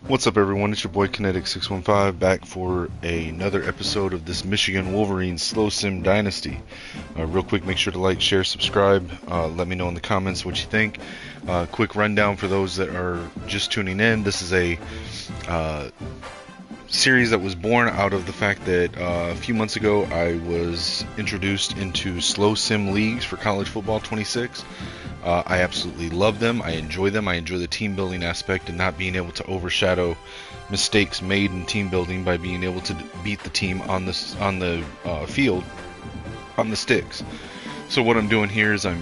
What's up, everyone? It's your boy Kinetic615 back for another episode of this Michigan Wolverines Slow Sim Dynasty. Real quick, make sure to like, share, subscribe. Let me know in the comments what you think. Quick rundown for those that are just tuning in. This is a series that was born out of the fact that a few months ago I was introduced into slow sim leagues for college football 26. I absolutely love them. I enjoy them. I enjoy the team building aspect and not being able to overshadow mistakes made in team building by being able to beat the team on the field on the sticks. So what I'm doing here is I'm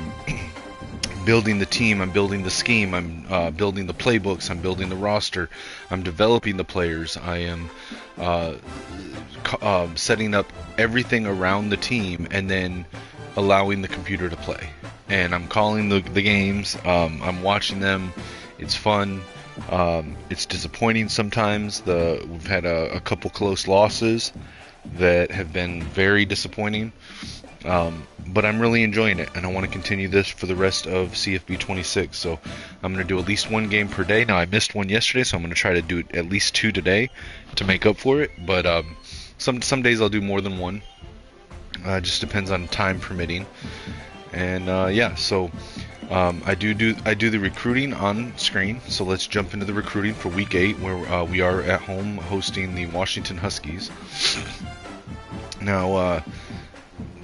building the team, I'm building the scheme, I'm building the playbooks, I'm building the roster, I'm developing the players, I am setting up everything around the team, and then allowing the computer to play. And I'm calling the games, I'm watching them, it's fun, it's disappointing sometimes. We've had a couple close losses that have been very disappointing. But I'm really enjoying it, and I want to continue this for the rest of CFB26. So I'm going to do at least one game per day. Now, I missed one yesterday, so I'm going to try to do at least two today to make up for it. But some days I'll do more than one. It just depends on time permitting. And yeah, so I do the recruiting on screen. So let's jump into the recruiting for Week 8, where we are at home hosting the Washington Huskies. Now,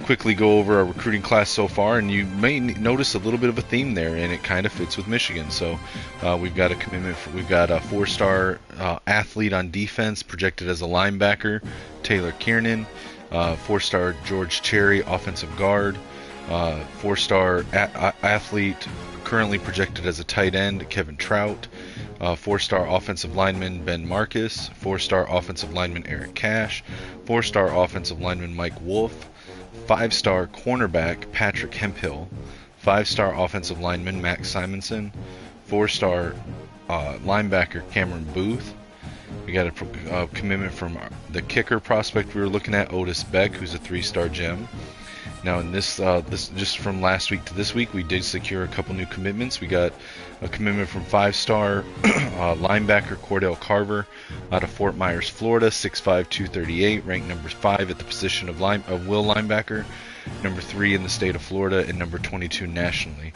quickly go over our recruiting class so far, and you may notice a little bit of a theme there, and it kind of fits with Michigan. So we've got a commitment we've got a 4-star athlete on defense projected as a linebacker, Taylor Kiernan, 4-star George Cherry, offensive guard, 4-star athlete currently projected as a tight end, Kevin Trout, 4-star offensive lineman Ben Marcus, 4-star offensive lineman Eric Cash, 4-star offensive lineman Mike Wolf, 5-star cornerback Patrick Hemphill, 5-star offensive lineman Max Simonson, 4-star linebacker Cameron Booth. We got a commitment from the kicker prospect we were looking at, Otis Beck, who's a 3-star gem. Now, in this just from last week to this week, we did secure a couple new commitments. We got a commitment from 5-star linebacker Cordell Carver out of Fort Myers, Florida, 6'5", 238, ranked number 5 at the position of will linebacker, number 3 in the state of Florida, and number 22 nationally.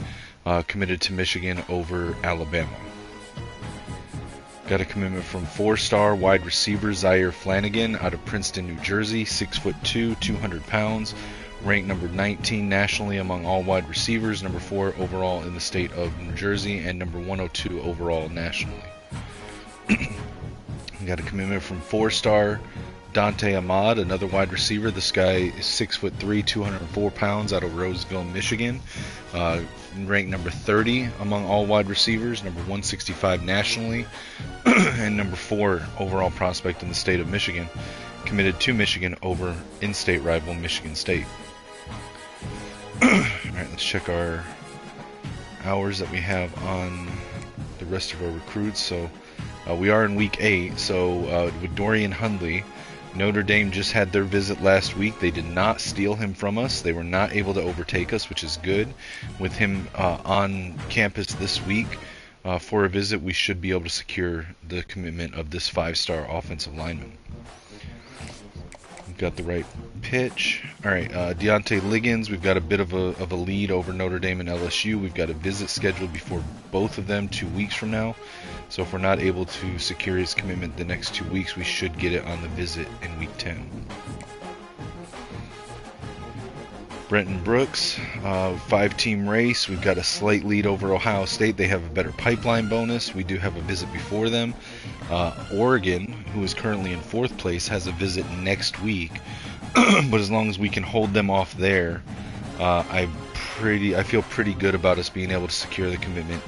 Committed to Michigan over Alabama. Got a commitment from 4-star wide receiver Zaire Flanagan out of Princeton, New Jersey, 6'2", 200 pounds. Ranked number 19 nationally among all wide receivers, number 4 overall in the state of New Jersey, and number 102 overall nationally. We got a commitment from 4-star Dante Ahmad, another wide receiver. This guy is 6'3", 204 pounds out of Roseville, Michigan. Ranked number 30 among all wide receivers, number 165 nationally, and number 4 overall prospect in the state of Michigan. Committed to Michigan over in-state rival Michigan State. Alright, let's check our hours that we have on the rest of our recruits. So we are in week 8. So with Dorian Hundley, Notre Dame just had their visit last week. They did not steal him from us. They were not able to overtake us, which is good. With him on campus this week for a visit, we should be able to secure the commitment of this 5-star offensive lineman. We've got the right pitch. All right, Deontay Liggins, we've got a bit of a lead over Notre Dame and LSU. We've got a visit scheduled before both of them 2 weeks from now. So if we're not able to secure his commitment the next 2 weeks, we should get it on the visit in week 10. Brenton Brooks, 5-team race. We've got a slight lead over Ohio State. They have a better pipeline bonus. We do have a visit before them. Oregon, who is currently in 4th place, has a visit next week. But as long as we can hold them off there, I feel pretty good about us being able to secure the commitment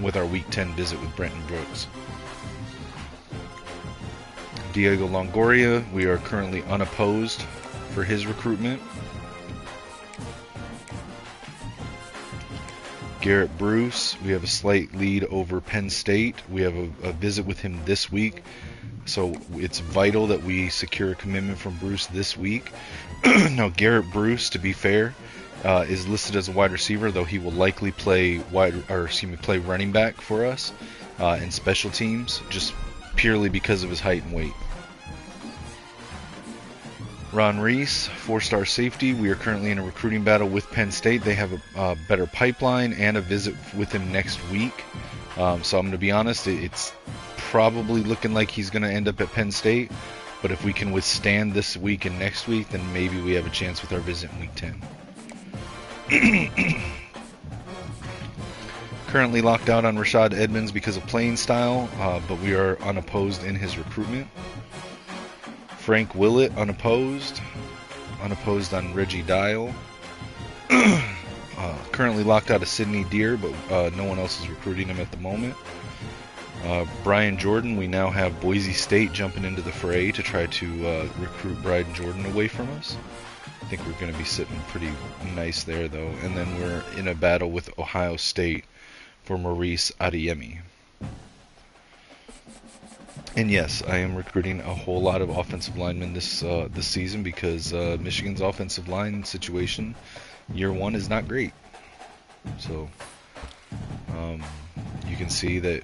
with our week 10 visit with Brenton Brooks. Diego Longoria, we are currently unopposed for his recruitment. Garrett Bruce, we have a slight lead over Penn State. We have a visit with him this week, so it's vital that we secure a commitment from Bruce this week. Now, Garrett Bruce, to be fair, is listed as a wide receiver, though he will likely play running back for us. and special teams, just purely because of his height and weight. Ron Reese, 4-star safety. We are currently in a recruiting battle with Penn State. They have a better pipeline and a visit with him next week. So I'm going to be honest, it's probably looking like he's going to end up at Penn State. But if we can withstand this week and next week, then maybe we have a chance with our visit in week 10. Currently locked out on Rashad Edmonds because of playing style, but we are unopposed in his recruitment. Frank Willett, unopposed. Unopposed on Reggie Dial. Currently locked out of Sidney Deere, but no one else is recruiting him at the moment. Brian Jordan, we now have Boise State jumping into the fray to try to recruit Brian Jordan away from us. I think we're going to be sitting pretty nice there, though. And then we're in a battle with Ohio State for Maurice Adeyemi. And yes, I am recruiting a whole lot of offensive linemen this season because Michigan's offensive line situation year one is not great. So you can see that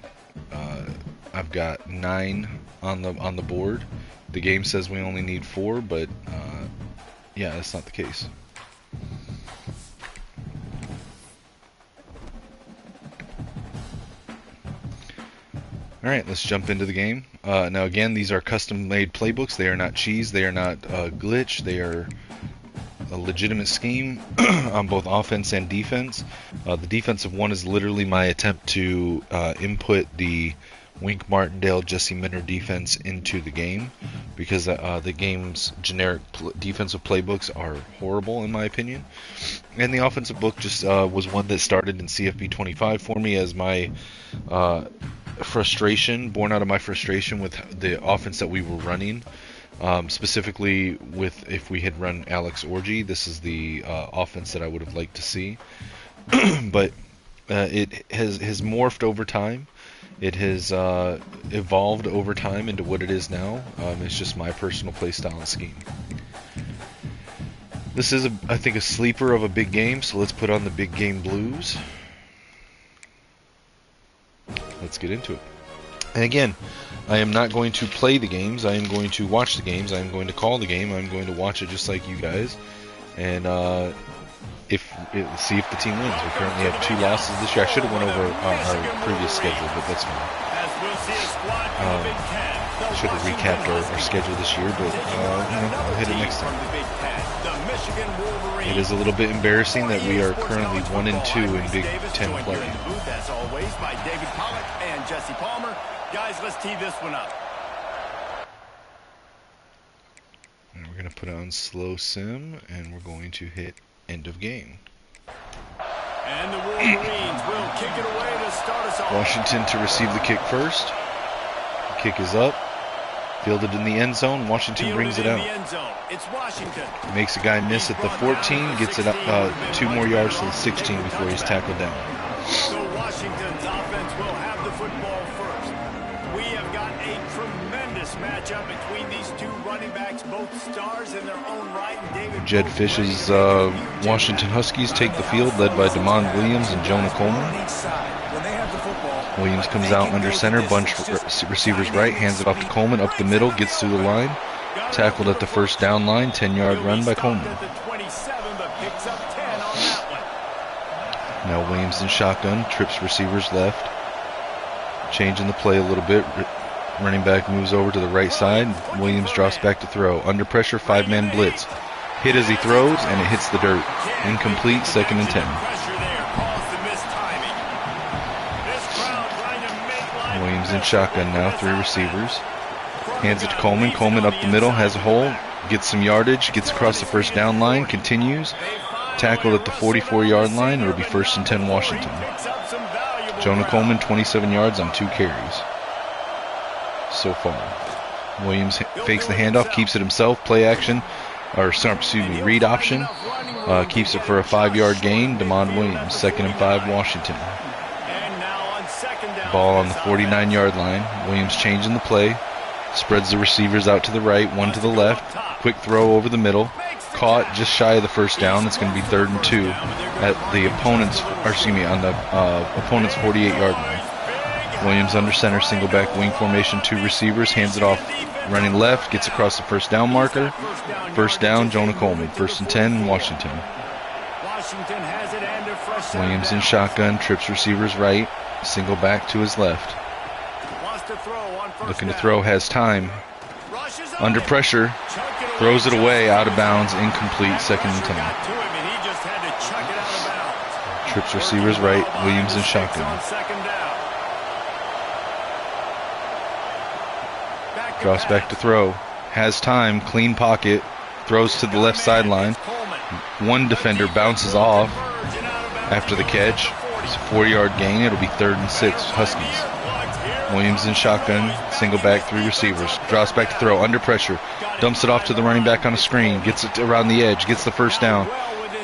I've got 9 on the board. The game says we only need 4, but yeah, that's not the case. Alright, let's jump into the game. Now again, these are custom-made playbooks. They are not cheese, they are not glitch, they are a legitimate scheme on both offense and defense. The defensive one is literally my attempt to input the Wink Martindale, Jesse Minter defense into the game, because the game's generic defensive playbooks are horrible in my opinion. And the offensive book just was one that started in CFB25 for me as my frustration, born out of my frustration with the offense that we were running. Specifically with if we had run Alex Orji, this is the offense that I would have liked to see. But it has morphed over time. It has evolved over time into what it is now. It's just my personal play style and scheme. This is, I think, a sleeper of a big game, so let's put on the big game blues. Let's get into it. And again, I am not going to play the games. I am going to watch the games. I am going to call the game. I'm going to watch it just like you guys. And see if the team wins. We currently have 2 losses this year. I should have went over our previous schedule, but that's fine. Should have recapped our schedule this year, but I'll hit it next time. It is a little bit embarrassing that we are currently 1-2 in Big Ten play. As always, by David Pollack and Jesse Palmer. Guys, let's tee this one up. And we're going to put on slow sim, and we're going to hit end of game. And the Wolverines will kick it away to start us off. Washington to receive the kick first. The kick is up. Fielded in the end zone. Washington brings it out. It's Washington. Makes a guy miss at the 14. Gets it up 2 more yards to the 16 before he's tackled down. So Washington's offense will have the football first. We have got a tremendous matchup between these 2 running backs, both stars in their own right. And David Jed Fish's Washington Huskies take the field, led by DeMond Williams and Jonah Coleman. Williams comes out under center, bunch receivers right, hands it off to Coleman, up the middle, gets through the line. Tackled at the first down line, 10-yard run by Coleman. Now Williams in shotgun, trips receivers left. Changing the play a little bit. Running back moves over to the right side. Williams drops back to throw. Under pressure, 5-man blitz. Hit as he throws, and it hits the dirt. Incomplete, 2nd and 10. Williams in shotgun now, 3 receivers. Hands it to Coleman. Coleman up the middle, has a hole, gets some yardage, gets across the first down line, continues. Tackled at the 44-yard line. It'll be 1st and 10 Washington. Jonah Coleman, 27 yards on 2 carries so far. Williams fakes the handoff, keeps it himself. Play action, read option. Keeps it for a 5-yard gain. DeMond Williams, 2nd and 5 Washington. Ball on the 49-yard line. Williams changing the play. Spreads the receivers out to the right, 1 to the left. Quick throw over the middle. Caught just shy of the first down. It's going to be 3rd and 2 at the opponent's, on the opponent's 48-yard line. Williams under center, single back wing formation, 2 receivers, hands it off, running left, gets across the first down marker. First down, Jonah Coleman. 1st and 10, Washington. Williams in shotgun, trips receivers right, single back to his left. Looking to throw, has time. Under pressure, throws it away, out of bounds, incomplete, 2nd and 10. Trips receivers right, Williams in shotgun. Drops back to throw, has time, clean pocket, throws to the left sideline. One defender bounces off after the catch. It's a 4-yard gain. It'll be 3rd and 6, Huskies. Williams in shotgun, single back, 3 receivers. Drops back to throw, under pressure. Dumps it off to the running back on a screen. Gets it around the edge, gets the first down.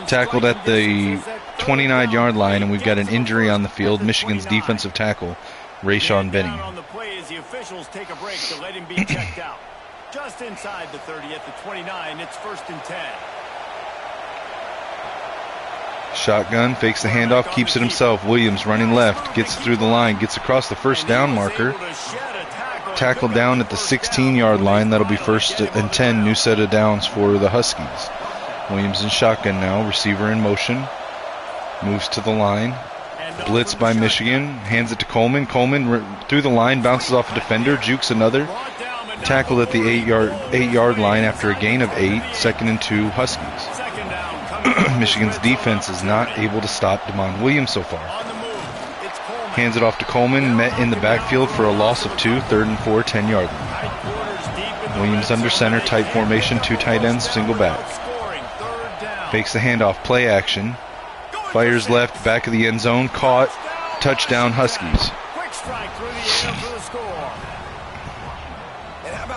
Tackled at the 29-yard line, and we've got an injury on the field. Michigan's defensive tackle, Rayshon Benning. Just inside the 30 at the 29, it's 1st and 10. Shotgun, fakes the handoff, keeps it himself. Williams running left, gets through the line, gets across the first down marker. Tackled down at the 16-yard line. That'll be 1st and 10, new set of downs for the Huskies. Williams in shotgun now, receiver in motion. Moves to the line. Blitz by Michigan, hands it to Coleman. Coleman through the line, bounces off a defender, jukes another. Tackled at the 8-yard line after a gain of 8, 2nd and 2, Huskies. Michigan's defense is not able to stop DeMond Williams so far. Hands it off to Coleman, met in the backfield for a loss of 2, 3rd and 4, 10-yard line. Williams under center, tight formation, 2 tight ends, single back. Fakes the handoff, play action. Fires left, back of the end zone, caught, touchdown Huskies.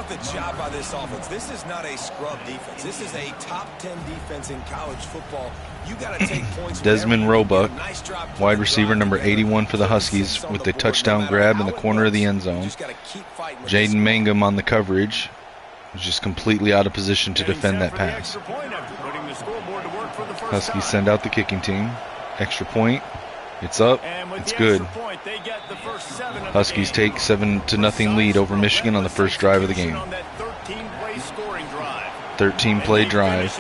The job by this offense. This is not a scrub defense. This is a top 10 defense in college football. You got to take points. Desmond Roebuck, wide receiver number 81 for the Huskies, with the touchdown grab in the corner of the end zone. Jaden Mangum on the coverage, just completely out of position to defend that pass. Huskies send out the kicking team. Extra point. It's up. It's good. Huskies take 7-0 lead over Michigan on the first drive of the game. 13-play drive.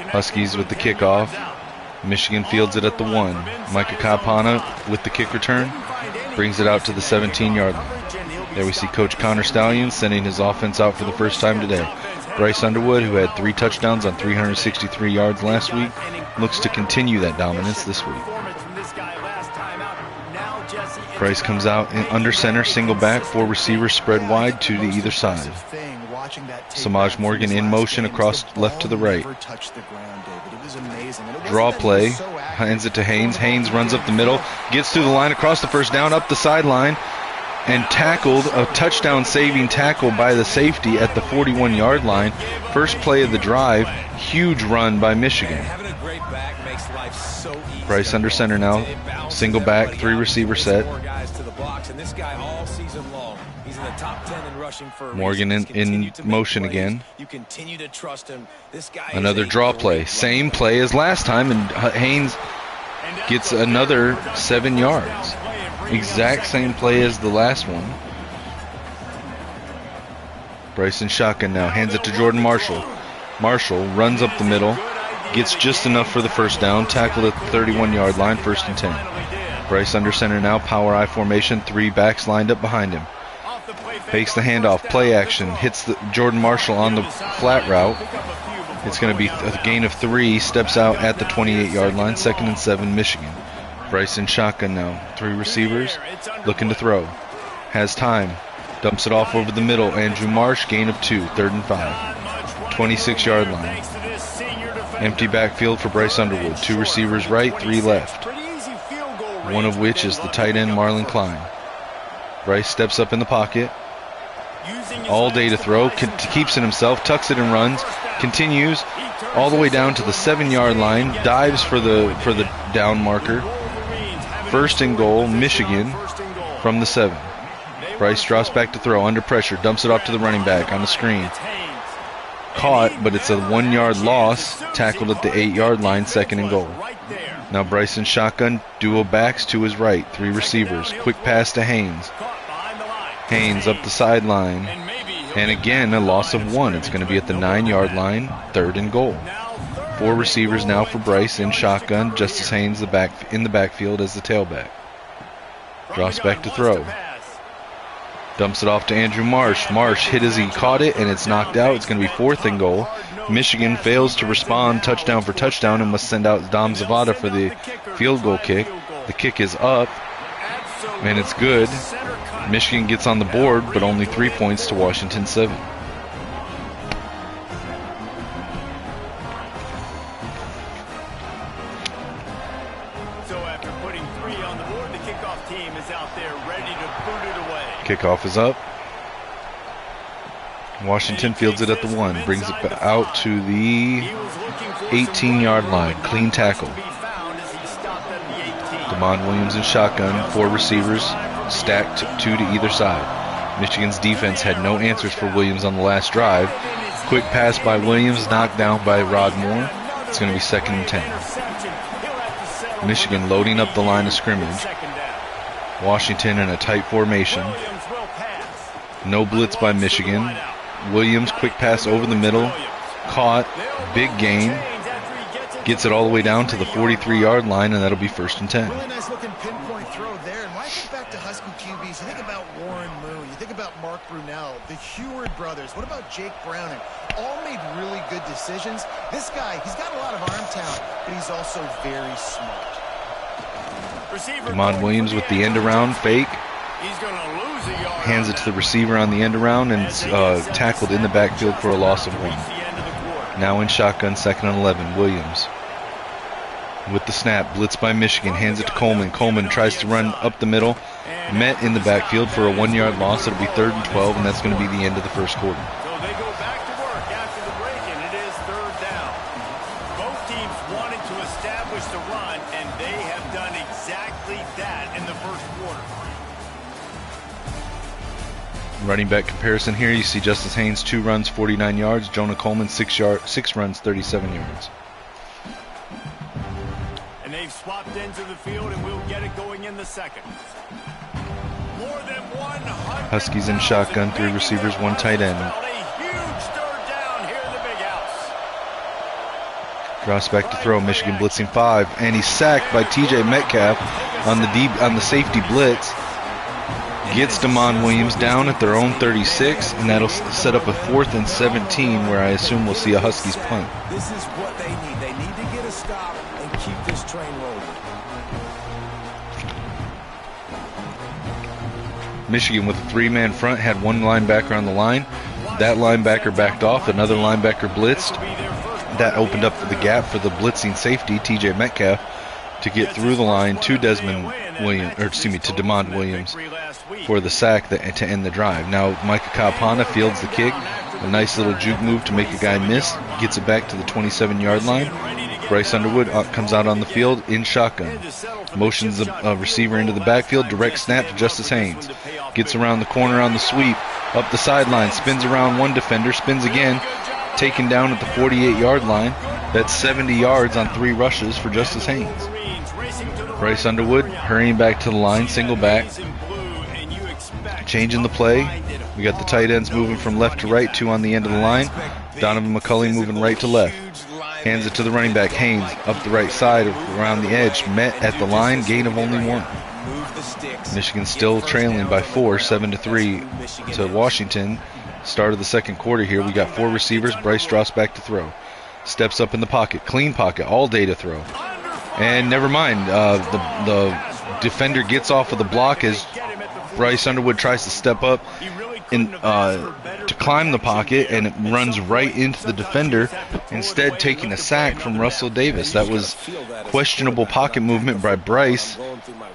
Huskies with the kickoff. Michigan fields it at the 1. Micah Kapana with the kick return. Brings it out to the 17-yard line. There we see Coach Connor Stallion sending his offense out for the first time today. Bryce Underwood, who had 3 touchdowns on 363 yards last week, looks to continue that dominance this week. Bryce comes out in under center, single back, 4 receivers spread wide, 2 to either side. Samaj Morgan in motion across left to the right. Draw play, hands it to Haynes. Haynes runs up the middle, gets through the line, across the first down, up the sideline, and tackled, a touchdown-saving tackle by the safety at the 41-yard line. First play of the drive, huge run by Michigan. Bryce under center now, single back, 3 receiver set. Morgan in motion again. Another draw play, same play as last time, and Haynes gets another 7 yards. Exact same play as the last one. Bryson shotgun now, hands it to Jordan Marshall. Marshall runs up the middle, gets just enough for the first down, tackled at the 31-yard line, 1st and 10. Bryce under center now, power I formation, 3 backs lined up behind him. Fakes the handoff, play action, hits Jordan Marshall on the flat route. It's going to be a gain of 3, steps out at the 28-yard line, 2nd and 7, Michigan. Bryson shotgun now, 3 receivers, looking to throw. Has time, dumps it off over the middle. Andrew Marsh, gain of 2, 3rd and 5. 26-yard line. Empty backfield for Bryce Underwood. 2 receivers right, 3 left. One of which is the tight end Marlon Klein. Bryce steps up in the pocket. All day to throw, keeps it himself, tucks it and runs, continues all the way down to the 7-yard line, dives for the down marker. 1st and goal, Michigan from the 7. Bryce drops back to throw, under pressure, dumps it off to the running back on the screen. Caught, but it's a 1-yard loss, tackled at the 8-yard line, 2nd and goal. Now Bryson shotgun, duo backs to his right, 3 receivers. Quick pass to Haynes. Haynes up the sideline. And again, a loss of 1. It's going to be at the 9-yard line, 3rd and goal. 4 receivers now for Bryce in shotgun. Justice Haynes in the backfield as the tailback. Drops back to throw. Dumps it off to Andrew Marsh. Marsh hit as he caught it, and it's knocked out. It's going to be 4th and goal. Michigan fails to respond touchdown for touchdown and must send out Dom Zavada for the field goal kick. The kick is up, and it's good. Michigan gets on the board, but only 3 points to Washington 7. So after putting 3 on the board, the kickoff team is out there ready to boot it away. Kickoff is up. Washington fields it at the 1, brings it out to the 18-yard line. Clean tackle. Damon Williams in shotgun, 4 receivers, stacked 2 to either side. Michigan's defense had no answers for Williams on the last drive. Quick pass by Williams, knocked down by Rod Moore. It's going to be 2nd and 10. Michigan loading up the line of scrimmage. Washington in a tight formation. No blitz by Michigan. Williams, quick pass over the middle, caught, big gain, gets it all the way down to the 43-yard line, and that'll be 1st and 10. Really nice looking pinpoint throw there. And when I think back to Husky QBs, you think about Warren Moon, you think about Mark Brunell, the Heward brothers, what about Jake Browning? All made really good decisions. This guy, he's got a lot of arm talent, but he's also very smart. Damon Williams with the end around fake. He's going to lose a yard. Hands it to the receiver on the end around and tackled in the backfield for a loss of 1. Now in shotgun, 2nd and 11. Williams with the snap, blitz by Michigan, hands it to Coleman. Coleman tries to run up the middle, met in the backfield for a 1-yard loss. It'll be 3rd and 12, and that's going to be the end of the first quarter. So they go back to work after the break, and it is 3rd down. Both teams wanted to establish the run, and they have done exactly that in the first quarter. Running back comparison here, you see Justice Haynes 2 runs, 49 yards. Jonah Coleman 6 runs, 37 yards. And they've swapped into the field, and we'll get it going in the second. More than 100. Huskies in shotgun, 3 receivers, 1 tight end. A huge 3rd down here in the big house. Drops back to throw. Michigan blitzing 5, and he's sacked by T.J. Metcalf on the safety blitz. Gets Damon Williams down at their own 36, and that'll set up a 4th and 17, where I assume we'll see a Huskies punt. This is what they need. They need to get a stop and keep this train rolling. Michigan with a 3-man front had 1 linebacker on the line. That linebacker backed off. Another linebacker blitzed. That opened up the gap for the blitzing safety, T.J. Metcalf, to get through the line to to Damon Williams for the sack to end the drive. Now Micah Kapana fields the kick. A nice little juke move to make a guy miss. Gets it back to the 27-yard line. Bryce Underwood comes out on the field in shotgun. Motions the receiver into the backfield. Direct snap to Justice Haynes. Gets around the corner on the sweep. Up the sideline. Spins around 1 defender. Spins again. Taken down at the 48-yard line. That's 70 yards on 3 rushes for Justice Haynes. Bryce Underwood hurrying back to the line, single back. Changing the play. We got the tight ends moving from left to right, 2 on the end of the line. Donovan McCulley moving right to left. Hands it to the running back, Haynes, up the right side, around the edge. Met at the line, gain of only 1. Michigan still trailing by 4, 7-3 to Washington. Start of the second quarter here. We got 4 receivers. Bryce drops back to throw. Steps up in the pocket. Clean pocket. All day to throw. And never mind. The defender gets off of the block as Bryce Underwood tries to step up to climb the pocket, and it runs right into the defender, instead taking a sack from Russell Davis. That was questionable pocket movement by Bryce.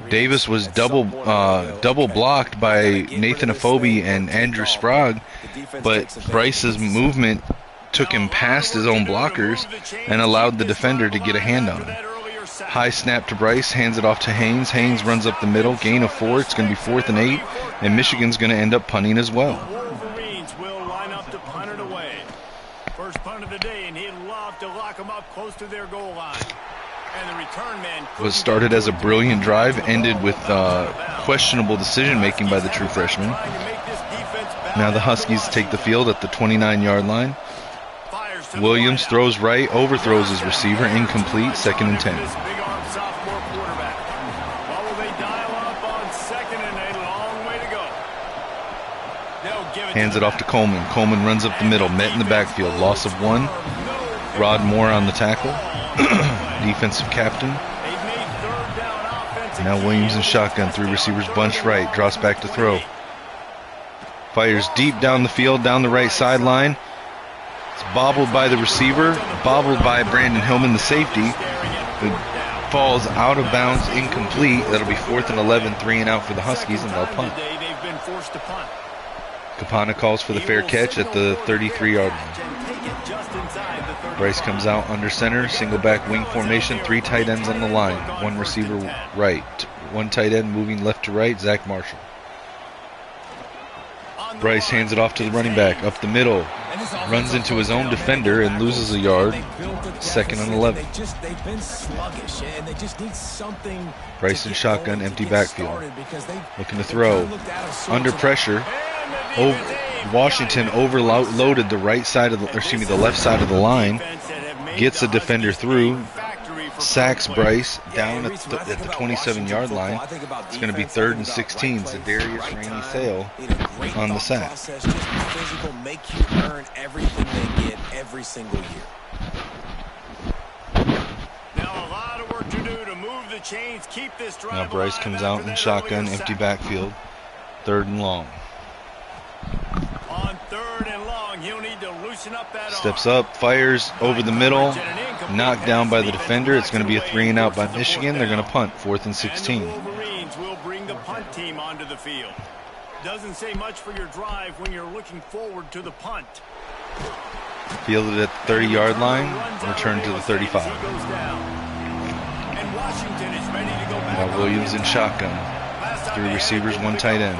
Davis was double blocked by Nathan Afobe and Andrew Sprague, but Bryce's movement took him past his own blockers and allowed the defender to get a hand on him. High snap to Bryce, hands it off to Haynes. Haynes runs up the middle, gain of 4. It's going to be 4th and 8, and Michigan's going to end up punting as well. Wolverines will line up to punt it away. First punt of the day, and he'd love to lock them up close to their goal line. Was started as a brilliant drive, ended with questionable decision-making by the true freshman. Now the Huskies take the field at the 29-yard line. Williams throws right, overthrows his receiver, incomplete, 2nd and 10. Hands it off to Coleman. Coleman runs up the middle, met in the backfield, loss of 1. Rod Moore on the tackle, defensive captain. Now Williams in shotgun, 3 receivers bunched right, drops back to throw. Fires deep down the field, down the right sideline. It's bobbled by the receiver, bobbled by Brandon Hillman, the safety. It falls out of bounds, incomplete. That'll be 4th and 11, 3 and out for the Huskies, and they'll punt. Capana calls for the fair catch at the 33-yard line. Bryce comes out under center, single back wing formation, 3 tight ends on the line, 1 receiver right, 1 tight end moving left to right, Zach Marshall. Bryce hands it off to the running back, up the middle, runs into his own defender and loses a yard, 2nd and 11. Bryce in shotgun, empty backfield, looking to throw, under pressure. Washington overloaded the right side of the, the left side of the line, gets a defender through, sacks Bryce down at the 27-yard line. It's going to be 3rd and 16. Za'Darius Rainey Sale on the sack. Make you earn everything they get every single year. Now a lot of work to do to move the chains, keep this drive. Now Bryce comes out in shotgun, empty backfield, 3rd and long. On 3rd and long, he'll need to loosen up that steps up, fires over the middle, knocked down by the defender. It's going to be a 3 and out by Michigan. They're going to punt, 4th and 16. And the Wolverines will bring the punt team onto the field. Doesn't say much for your drive when you're looking forward to the punt. Fielded at the 30-yard line, returned to the 35. And Washington is ready to go back. Now Williams in shotgun, 3 receivers, 1 tight end.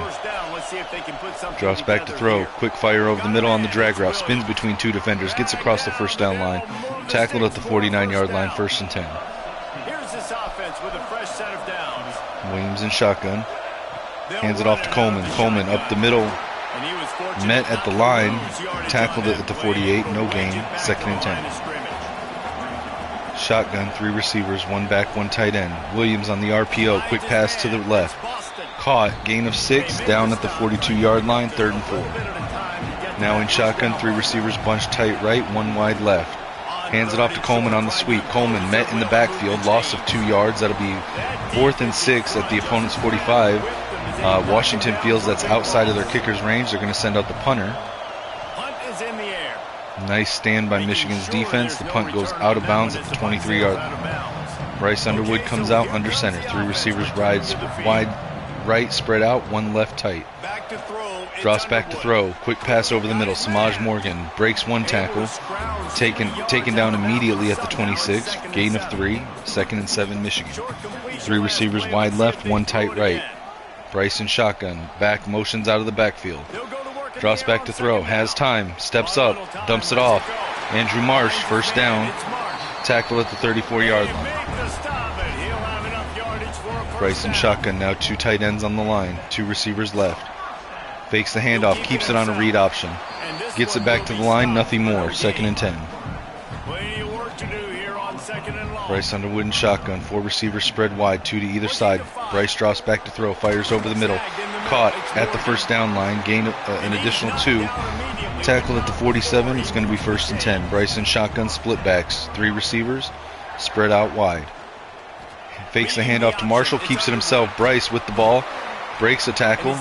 Drops back to throw. Quick fire over the middle on the drag route. Spins between 2 defenders. Gets across the first down line. Tackled at the 49-yard line. 1st and 10. Here's this offense with a fresh set of downs. Williams in shotgun. Hands it off to Coleman. Coleman up the middle. Met at the line. Tackled it at the 48. No gain. 2nd and 10. Shotgun. 3 receivers. 1 back. 1 tight end. Williams on the RPO. Quick pass to the left. Caught, gain of 6, down at the 42-yard line, 3rd and 4. Now in shotgun, 3 receivers bunched tight right, 1 wide left. Hands it off to Coleman on the sweep. Coleman met in the backfield, loss of 2 yards. That'll be 4th and 6 at the opponent's 45. Washington feels that's outside of their kicker's range. They're going to send out the punter. Punt is in the air. Nice stand by Michigan's defense. The punt goes out of bounds at the 23-yard line. Bryce Underwood comes out under center. 3 receivers wide right, spread out, 1 left tight. Drops back to throw. Quick pass over the middle. Samaj Morgan breaks 1 tackle. Taken down immediately at the 26. Gain of 3. 2nd and 7 Michigan. 3 receivers wide left, 1 tight right. Bryce in shotgun. Back motions out of the backfield. Drops back to throw. Has time. Steps up. Dumps it off. Andrew Marsh, 1st down. Tackle at the 34-yard line. Bryce in shotgun, now 2 tight ends on the line, 2 receivers left. Fakes the handoff, keeps it on a read option. Gets it back to the line, nothing more, 2nd and 10. Bryce Underwood in shotgun, 4 receivers spread wide, 2 to either side. Bryce drops back to throw, fires over the middle. Caught at the 1st down line, gain an additional 2. Tackled at the 47, it's going to be 1st and 10. Bryce in shotgun, split backs, 3 receivers, spread out wide. Fakes the handoff to Marshall, keeps it himself. Bryce with the ball, breaks a tackle,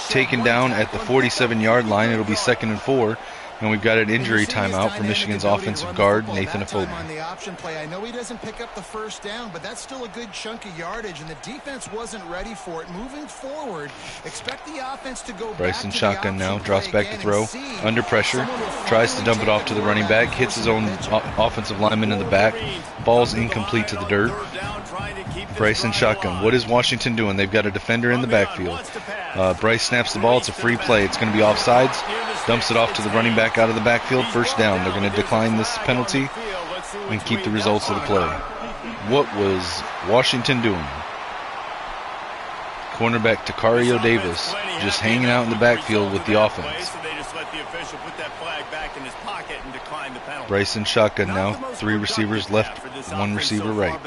taken down at the 47-yard line. It'll be 2nd and 4, and we've got an injury timeout for Michigan's offensive guard, Nathan Afobe. On the option play, I know he doesn't pick up the 1st down, but that's still a good chunk of yardage, and the defense wasn't ready for it. Moving forward, expect the offense to go Bryce in shotgun now, drops back to throw, under pressure, tries to dump it off to the running back, hits his own offensive lineman in the back, ball's incomplete to the dirt. Bryce in shotgun. What is Washington doing? They've got a defender in the backfield. Bryce snaps the ball. It's a free play. It's going to be offsides. Dumps it off to the running back out of the backfield. 1st down. They're going to decline this penalty and keep the results of the play. What was Washington doing? Cornerback Takario Davis just hanging out in the backfield with the offense. Bryson shotgun now. 3 receivers left, 1 receiver right.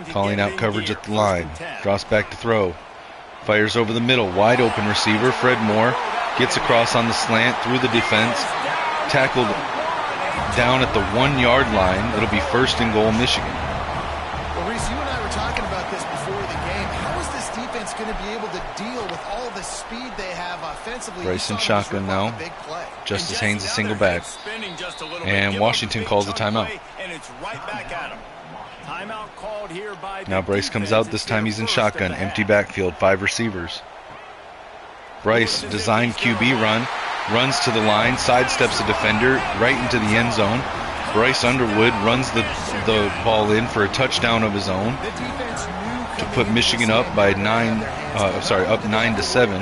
Calling out coverage at the line. Drops back to throw. Fires over the middle. Wide open receiver. Fred Moore gets across on the slant through the defense. Tackled down at the 1-yard line. It'll be 1st and goal, Michigan. Well, Reese, you and I were talking about this before the game. How is this defense going to be able to deal with all the speed they have offensively? Bryson shotgun now. Justice Haynes a single back. And Washington calls a timeout. Now Bryce comes out. This time he's in shotgun. Empty backfield. 5 receivers. Bryce designed QB run. Runs to the line. Sidesteps a defender. Right into the end zone. Bryce Underwood runs the ball in for a touchdown of his own to put Michigan up by 9-7.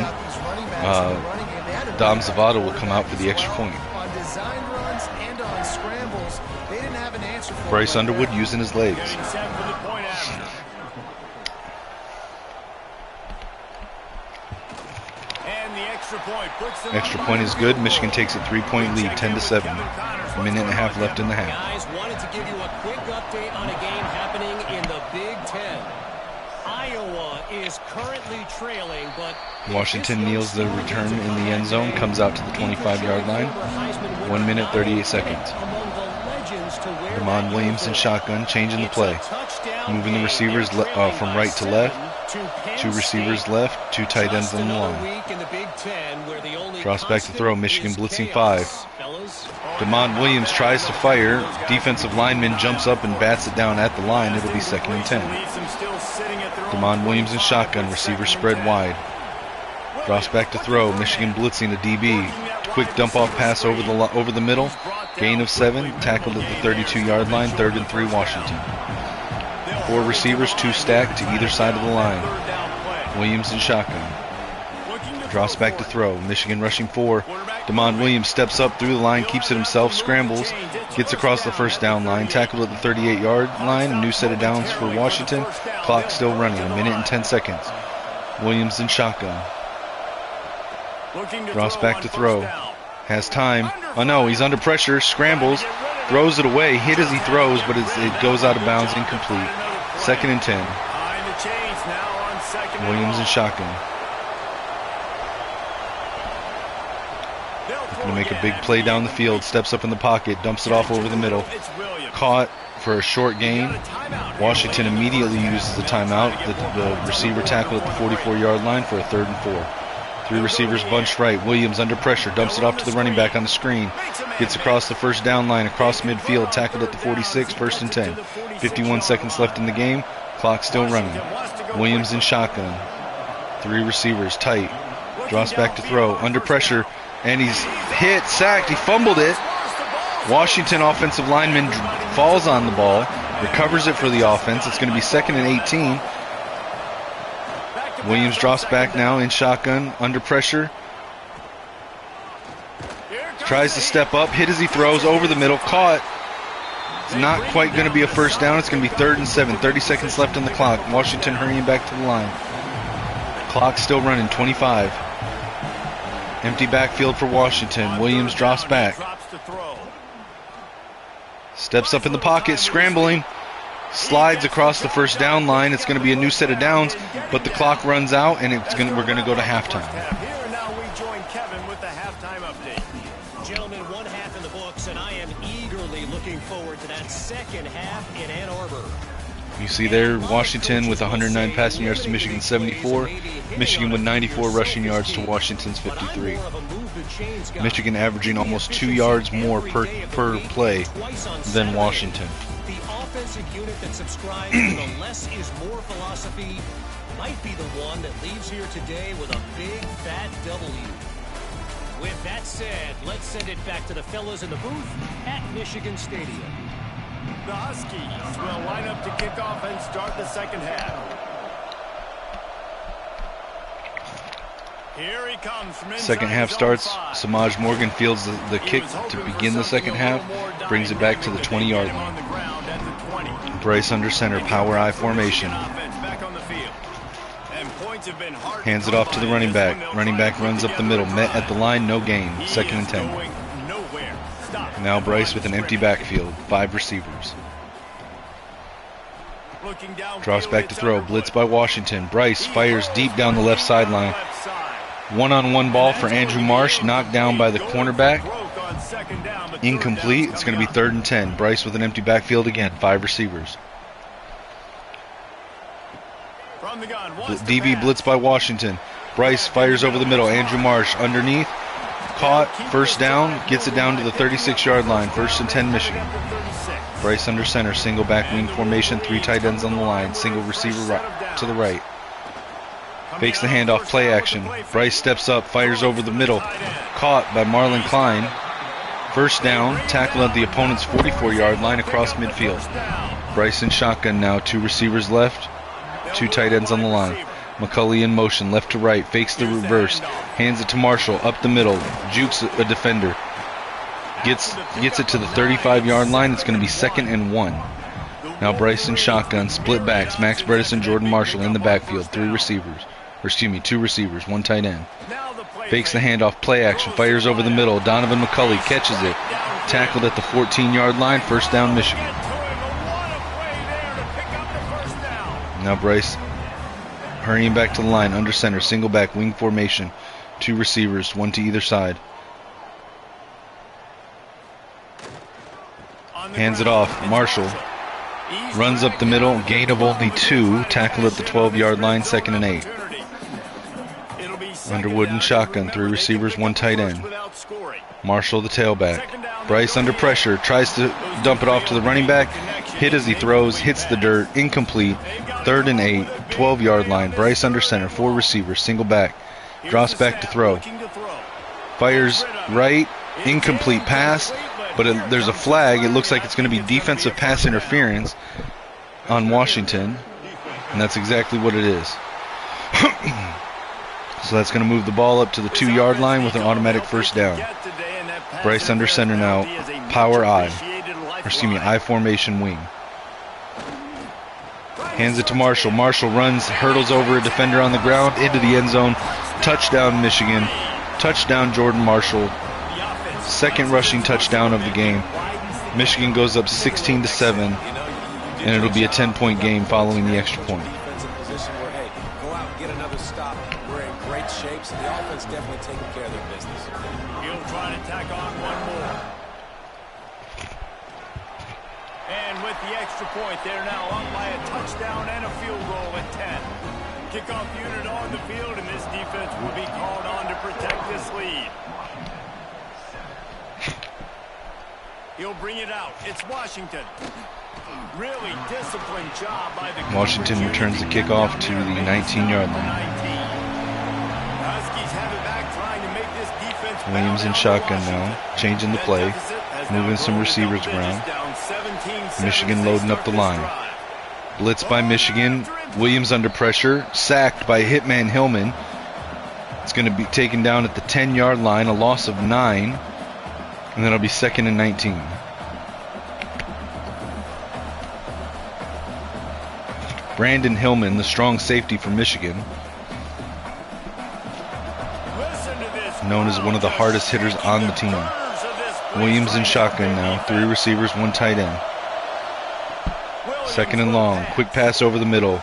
Dom Zavada will come out for the extra point. Bryce Underwood using his legs. Extra point is good. Michigan takes a 3-point lead, 10-7. A minute and a half left in the half. Guys, wanted to give you a quick update on a game happening in the Big Ten. Iowa is currently trailing, but Washington kneels the return in the end zone, comes out to the 25-yard line. 1 minute, 38 seconds. Damon Williams in shotgun, changing the play. Moving the receivers from right to left. 2 receivers left, 2 tight ends on the line. Drops back to throw, Michigan blitzing 5. Damon Williams tries to fire. Defensive lineman jumps up and bats it down at the line. It'll be 2nd and 10. Damon Williams in shotgun, receiver spread wide. Drops back to throw, Michigan blitzing the DB. Quick dump off pass over the middle. Gain of 7, tackled at the 32-yard line, 3rd and 3 Washington. 4 receivers, 2 stacked to either side of the line. Williams in shotgun. Drops back to throw. Michigan rushing 4. Damon Williams steps up through the line, keeps it himself, scrambles, gets across the 1st down line, tackled at the 38-yard line. A new set of downs for Washington. Clock still running, 1 minute and 10 seconds. Williams in shotgun. Drops back to throw. Has time. Oh no, he's under pressure, scrambles, throws it away, hit as he throws, but it goes out of bounds, incomplete. 2nd and 10. Williams in shotgun. Going to make a big play down the field, steps up in the pocket, dumps it off over the middle. Caught for a short gain. Washington immediately uses the timeout. The receiver tackled at the 44-yard line for a 3rd and 4. 3 receivers bunched right. Williams under pressure, dumps it off to the running back on the screen. Gets across the 1st down line, across midfield, tackled at the 46, 1st and 10. 51 seconds left in the game. Clock still running. Williams in shotgun. 3 receivers tight. Drops back to throw. Under pressure. And he's hit, sacked. He fumbled it. Washington offensive lineman falls on the ball. Recovers it for the offense. It's going to be 2nd and 18. Williams drops back now in shotgun, under pressure. Tries to step up, hit as he throws, over the middle, caught. It's not quite going to be a 1st down. It's going to be 3rd and 7. 30 seconds left on the clock. Washington hurrying back to the line. Clock still running, 25. Empty backfield for Washington. Williams drops back. Steps up in the pocket, scrambling. Slides across the 1st down line. It's going to be a new set of downs, but the clock runs out, and we're going to go to halftime. Here now we join Kevin with the halftime update. Gentlemen, 1 half in the books, and I am eagerly looking forward to that 2nd half in Ann Arbor. You see there, Washington with 109 passing yards to Michigan's 74. Michigan with 94 rushing yards to Washington's 53. Michigan averaging almost 2 yards more per play than Washington. The offensive unit that subscribes to the less is more philosophy might be the one that leaves here today with a big fat W. With that said, let's send it back to the fellas in the booth at Michigan Stadium. The Huskies will line up to kick off and start the 2nd half. Here he comes from inside. 2nd half starts. Samaj Morgan fields the kick to begin the 2nd half. Brings it back to the 20-yard line. Bryce under center, power I formation. Hands it off to the running back. Running back runs up the middle, met at the line, no gain. 2nd and 10. Now Bryce with an empty backfield, 5 receivers. Drops back to throw, blitz by Washington. Bryce fires deep down the left sideline. One-on-one ball for Andrew Marsh, knocked down by the cornerback. Incomplete. It's going to be 3rd and 10. Bryce with an empty backfield again, 5 receivers. DB blitz by Washington. Bryce fires over the middle. Andrew Marsh underneath. Caught. 1st down. Gets it down to the 36-yard line. 1st and 10 Michigan. Bryce under center. Single back wing formation. 3 tight ends on the line. Single receiver to the right. Fakes the handoff. Play action. Bryce steps up. Fires over the middle. Caught by Marlon Klein. 1st down. Tackle at the opponent's 44-yard line across midfield. Bryce in shotgun now. 2 receivers left. 2 tight ends on the line. McCulley in motion, left to right, fakes the reverse, hands it to Marshall, up the middle, jukes a defender. Gets it to the 35-yard line. It's going to be 2nd and 1. Now Bryce in shotgun, split backs. Max Bredesen, Jordan Marshall in the backfield. 2 receivers, 1 tight end. Fakes the handoff, play action, fires over the middle. Donovan McCulley catches it. Tackled at the 14-yard line, 1st down Michigan. Now Bryce hurrying back to the line, under center, single back, wing formation. 2 receivers, 1 to either side. Hands it off. Marshall runs up the middle, gain of only 2. Tackle at the 12-yard line, 2nd and 8. Underwood in shotgun, 3 receivers, 1 tight end. Marshall the tailback. Bryce under pressure, tries to dump it off to the running back. Hit as he throws, hits the dirt, incomplete. 3rd and 8, 12-yard line. Bryce under center, 4 receivers, single back. Drops back to throw. Fires right, incomplete pass, but there's a flag. It looks like it's going to be defensive pass interference on Washington, and that's exactly what it is. So that's going to move the ball up to the 2-yard line with an automatic 1st down. Bryce under center now, power I formation wing. Hands it to Marshall. Marshall runs, hurdles over a defender on the ground, into the end zone. Touchdown Michigan. Touchdown Jordan Marshall. 2nd rushing touchdown of the game. Michigan goes up 16-7, and it'll be a 10-point game following the extra point. Go out, get another stop. We're in great shape, so the offense definitely taking care of their business. He'll try to tack on 1 more. And with the extra point, they're now up by a touchdown and a field goal at 10. Kickoff unit on the field, and this defense will be called on to protect this lead. He'll bring it out. It's Washington. Really disciplined job by the Washington returns the kickoff to the 19-yard line. Huskies have it back, trying to make this defense. Williams in shotgun now, changing the play, moving some receivers around. Michigan loading up the line. Blitz by Michigan. Williams under pressure, sacked by hitman Hillman. It's going to be taken down at the 10-yard line, a loss of 9, and then it'll be 2nd and 19. Brandon Hillman, the strong safety for Michigan, known as one of the hardest hitters on the team. Williams in shotgun now, 3 receivers, 1 tight end. 2nd and long, quick pass over the middle,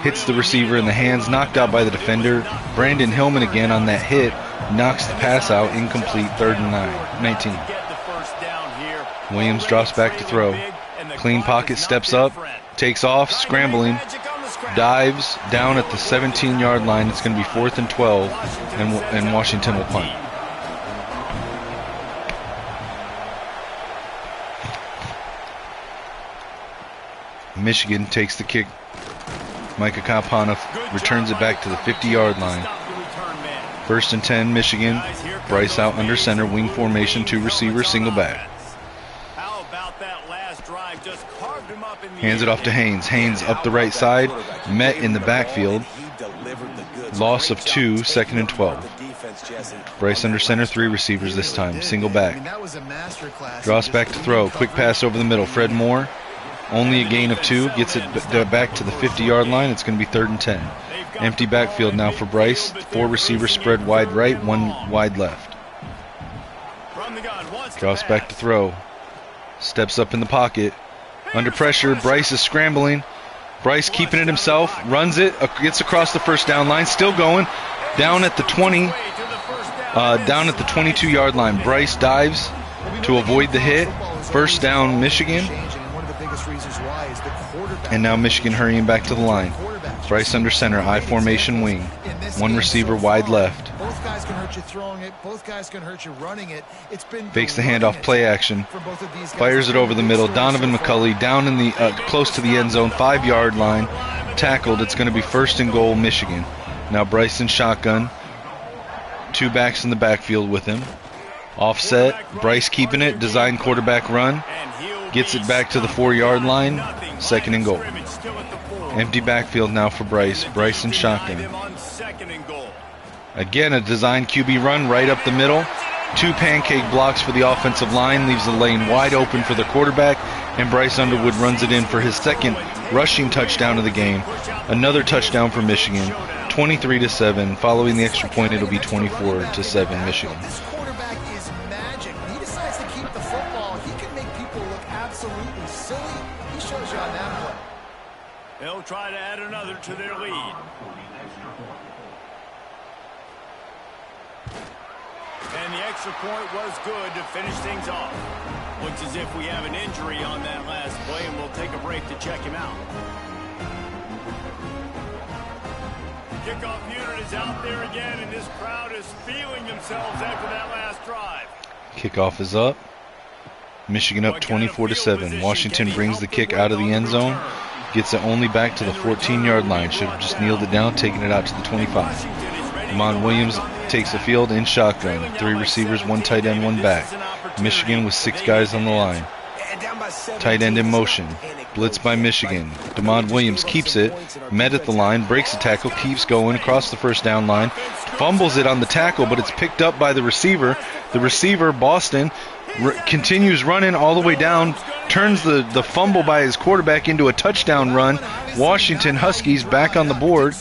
hits the receiver in the hands, knocked out by the defender. Brandon Hillman again on that hit, knocks the pass out, incomplete, 3rd and 19. Williams drops back to throw. Clean pocket, steps up, takes off, scrambling, dives down at the 17-yard line. It's going to be 4th and 12, and Washington will punt. Michigan takes the kick. Micah Kapanov returns it back to the 50-yard line. 1st and 10, Michigan. Bryce out under center, wing formation, 2 receivers, single back. Hands it off to Haynes. Haynes up the right side, met in the backfield. Loss of 2, 2nd and 12. Bryce under center, 3 receivers this time, single back. Draws back to throw, quick pass over the middle. Fred Moore Only a gain of 2. Gets it back to the 50-yard line. It's going to be 3rd and 10. Empty backfield now for Bryce. 4 receivers spread wide right, 1 wide left. Drops back to throw. Steps up in the pocket. Under pressure. Bryce is scrambling. Bryce keeping it himself. Runs it. Gets across the first down line. Still going. Down at the 20. Down at the 22-yard line. Bryce dives to avoid the hit. First down, Michigan. And now Michigan hurrying back to the line. Bryce under center, I formation wing. 1 receiver wide left. Both guys can hurt you throwing it. Both guys can hurt you running it. It's been fakes the handoff, play action. Fires it over the middle. Donovan McCulley down in the close to the end zone, 5-yard line. Tackled. It's going to be 1st and goal, Michigan. Now Bryce in shotgun. 2 backs in the backfield with him. Offset. Bryce keeping it. Design quarterback run. Gets it back to the 4-yard line. 2nd and goal. Empty backfield now for Bryce. Bryce in shotgun. Again, a design QB run right up the middle. 2 pancake blocks for the offensive line. Leaves the lane wide open for the quarterback. And Bryce Underwood runs it in for his 2nd rushing touchdown of the game. Another touchdown for Michigan. 23-7. Following the extra point, it'll be 24-7 Michigan. This quarterback is magic. When he decides to keep the football, he can make people look absolutely silly. He shows you on that play. They'll try to add another to their lead. And the extra point was good to finish things off. Looks as if we have an injury on that last play, and we'll take a break to check him out. Kickoff unit is out there again, and this crowd is feeling themselves after that last drive. Kickoff is up. Michigan up 24-7. Washington brings the kick out of the end zone. Gets it only back to the 14-yard line. Should have just kneeled it down, taking it out to the 25. Damon Williams takes the field in shotgun. 3 receivers, 1 tight end, 1 back. Michigan with 6 guys on the line. Tight end in motion. Blitz by Michigan. Damon Williams keeps it. Met at the line. Breaks the tackle. Keeps going across the first down line. Fumbles it on the tackle, but it's picked up by the receiver. The receiver, Boston, continues running all the way down. Turns the fumble by his quarterback into a touchdown run. Washington Huskies back on the board.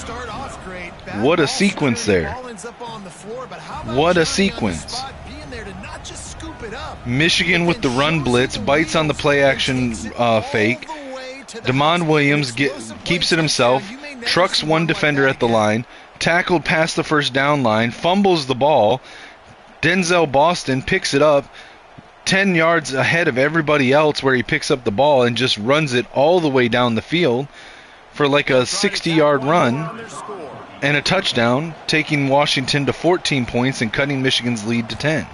What a sequence there. What a sequence. Michigan with the run blitz, bites on the play action fake. Damon Williams keeps it himself, trucks 1 defender at the line, tackled past the first down line, fumbles the ball. Denzel Boston picks it up 10 yards ahead of everybody else where he picks up the ball and just runs it all the way down the field for like a 60-yard run and a touchdown, taking Washington to 14 points and cutting Michigan's lead to 10.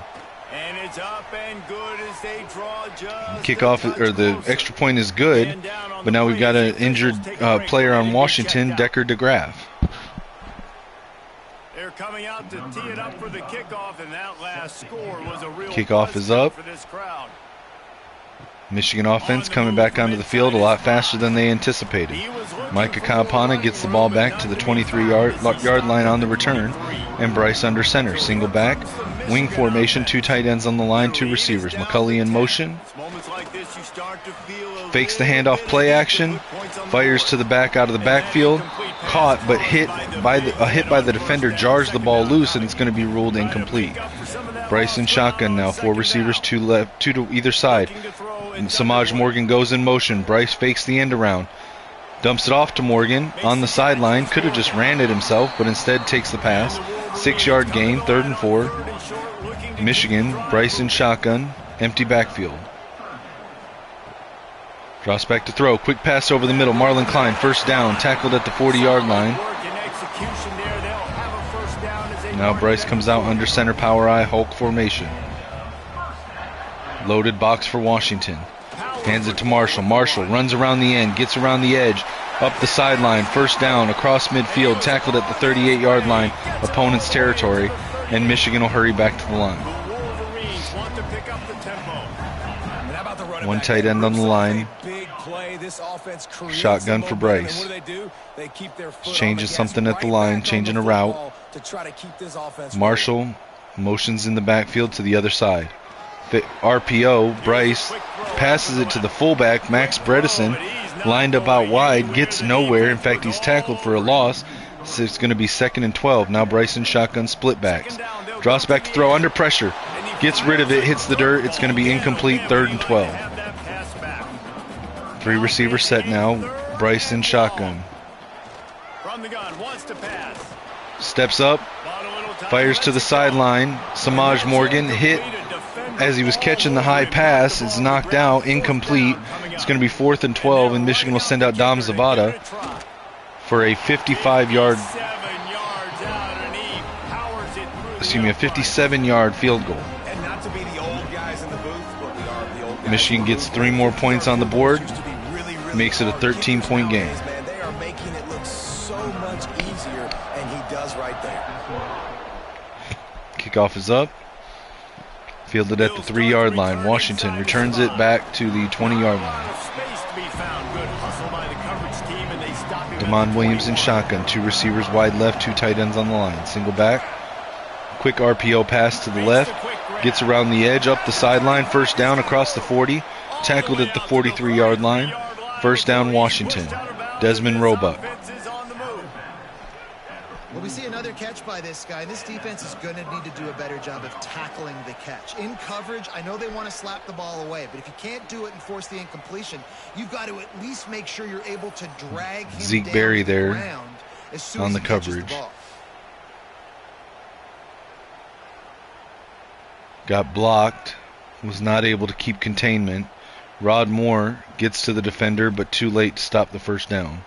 And it's up and good as they draw just Kickoff, or the extra point is good, but now we've got an injured player on Washington, Decker DeGraff. They're coming out to tee it up for the kickoff, and that last score was a real kickoff is up. for this crowd. Michigan offense coming back onto the field a lot faster than they anticipated. Micah Kampana gets the ball back to the 23-yard line on the return, and Bryce under center. Single back, wing formation, 2 tight ends on the line, 2 receivers. McCulley in motion. Fakes the handoff, play action. Fires to the back out of the backfield. Caught, but hit by the defender, jars the ball loose, and it's going to be ruled incomplete. Bryce in shotgun now, 4 receivers, 2 to either side. And Samaj Morgan goes in motion. Bryce fakes the end around. Dumps it off to Morgan on the sideline. Could have just ran it himself, but instead takes the pass. 6-yard gain, 3rd and 4. Michigan, Bryce in shotgun, empty backfield. Drops back to throw. Quick pass over the middle. Marlon Klein, first down, tackled at the 40-yard line. Now Bryce comes out under center, power I, Hulk formation. Loaded box for Washington. Hands it to Marshall. Marshall runs around the end, gets around the edge, up the sideline, first down, across midfield, tackled at the 38-yard line, opponent's territory, and Michigan will hurry back to the line. One tight end on the line. Shotgun for Bryce. Changes something at the line, changing a route. Marshall motions in the backfield to the other side. RPO. Bryce passes it to the fullback, Max Bredesen, lined up out wide, gets nowhere. In fact, he's tackled for a loss. So it's going to be 2nd and 12. Now Bryson shotgun split backs. Drops back to throw under pressure. Gets rid of it, hits the dirt. It's going to be incomplete, 3rd and 12. 3 receiver set now. Bryson shotgun. Steps up. Fires to the sideline. Samaj Morgan hit as he was catching the high pass. It's knocked out, incomplete. It's going to be 4th and 12, and Michigan will send out Dom Zavada for a 55-yard, a 57-yard field goal. Michigan gets 3 more points on the board, makes it a 13-point game. They are making it look so much easier, and he does right there. Kickoff is up. Fielded at the 3-yard line. Washington returns it back to the 20-yard line. Damon Williams in shotgun. 2 receivers wide left, 2 tight ends on the line. Single back. Quick RPO pass to the left. Gets around the edge, up the sideline. 1st down across the 40. Tackled at the 43-yard line. 1st down Washington. Desmond Roebuck. Well, we see another catch by this guy. This defense is going to need to do a better job of tackling the catch. In coverage, I know they want to slap the ball away, but if you can't do it and force the incompletion, you've got to at least make sure you're able to drag him Zeke down Berry the there ground as soon on as the he catches coverage. ball. Got blocked. Was not able to keep containment. Rod Moore gets to the defender, but too late to stop the 1st down.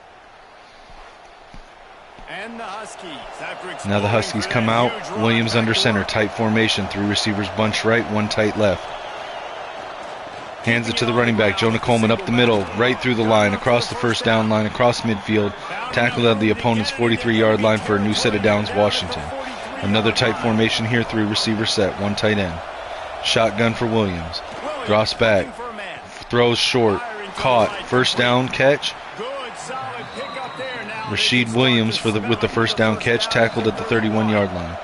Now the Huskies come out. Williams under center, tight formation. 3 receivers bunch right, 1 tight left. Hands it to the running back, Jonah Coleman, up the middle, right through the line, across the 1st down line, across midfield. Tackled at the opponent's 43-yard line for a new set of downs, Washington. Another tight formation here, 3 receiver set, 1 tight end. Shotgun for Williams. Drops back. Throws short. Caught. 1st down catch. Rashid Williams with the 1st down catch, tackled at the 31-yard line.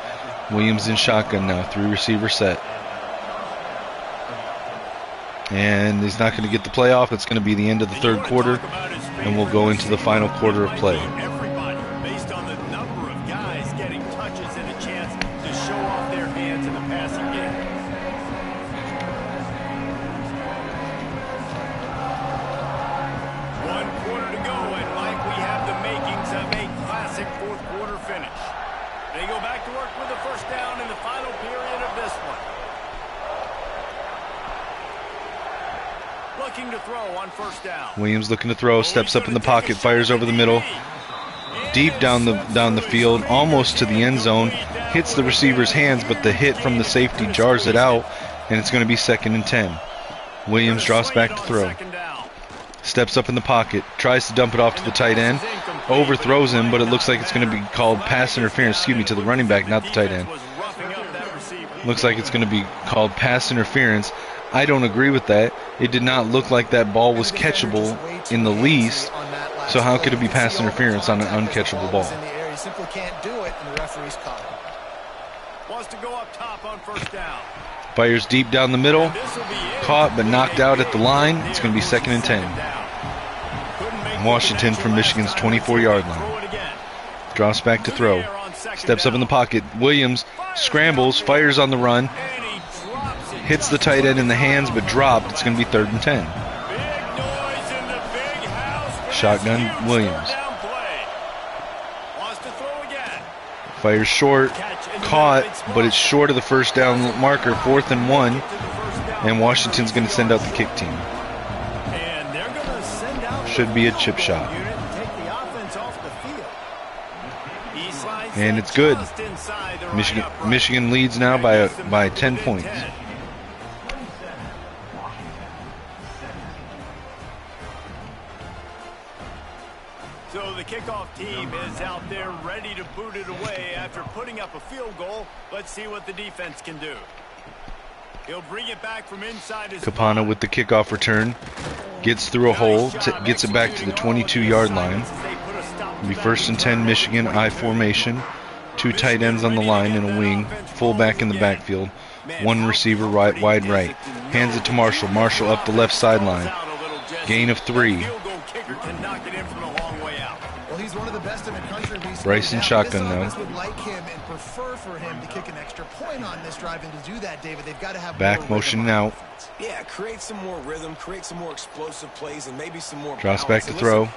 Williams in shotgun now, 3 receiver set. And he's not going to get the playoff. It's going to be the end of the 3rd quarter, and we'll go into the final quarter of play. Based on the number of guys getting touches and a chance to show off their hands in the passing game. Finish. They go back to work with the 1st down in the final period of this one. Looking to throw on 1st down. Williams looking to throw, steps up in the pocket, fires over the middle, deep down the field, almost to the end zone, hits the receiver's hands, but the hit from the safety jars it out, and it's going to be 2nd and 10. Williams drops back to throw. Steps up in the pocket, tries to dump it off to the tight end, overthrows him, but it looks like it's going to be called pass interference, to the running back, not the tight end. Looks like it's going to be called pass interference. I don't agree with that. It did not look like that ball was catchable in the least, so how could it be pass interference on an uncatchable ball? He simply can't do it, and the referee's caught him. Wants to go up top on 1st down. Fires deep down the middle, caught but knocked out at the line. It's going to be 2nd and 10. Washington from Michigan's 24-yard line. Drops back to throw. Steps up in the pocket. Williams scrambles, fires on the run. Hits the tight end in the hands but dropped. It's going to be 3rd and 10. Shotgun Williams. Fires short. Caught, but it's short of the 1st down marker, 4th and 1, and Washington's going to send out the kick team. Should be a chip shot. And it's good. Michigan leads now by 10 points. So the kickoff team is out there ready to boot it away after putting up a field goal. Let's see what the defense can do. He'll bring it back from inside his Capana with the kickoff return. Gets through a hole, gets it back to the 22-yard line. It'll be 1st and 10 Michigan, I formation. 2 tight ends on the line and a wing. Fullback in the backfield. One receiver wide right. Hands it to Marshall. Marshall up the left sideline. Gain of 3. Well, he's one of the best in the country. Bryson shotgun now. Would like him and prefer for him to kick an extra point on this drive, and to do that, David, they've got to have back motion out. Yeah, create some more rhythm, create some more explosive plays, and maybe some more drops back to throw.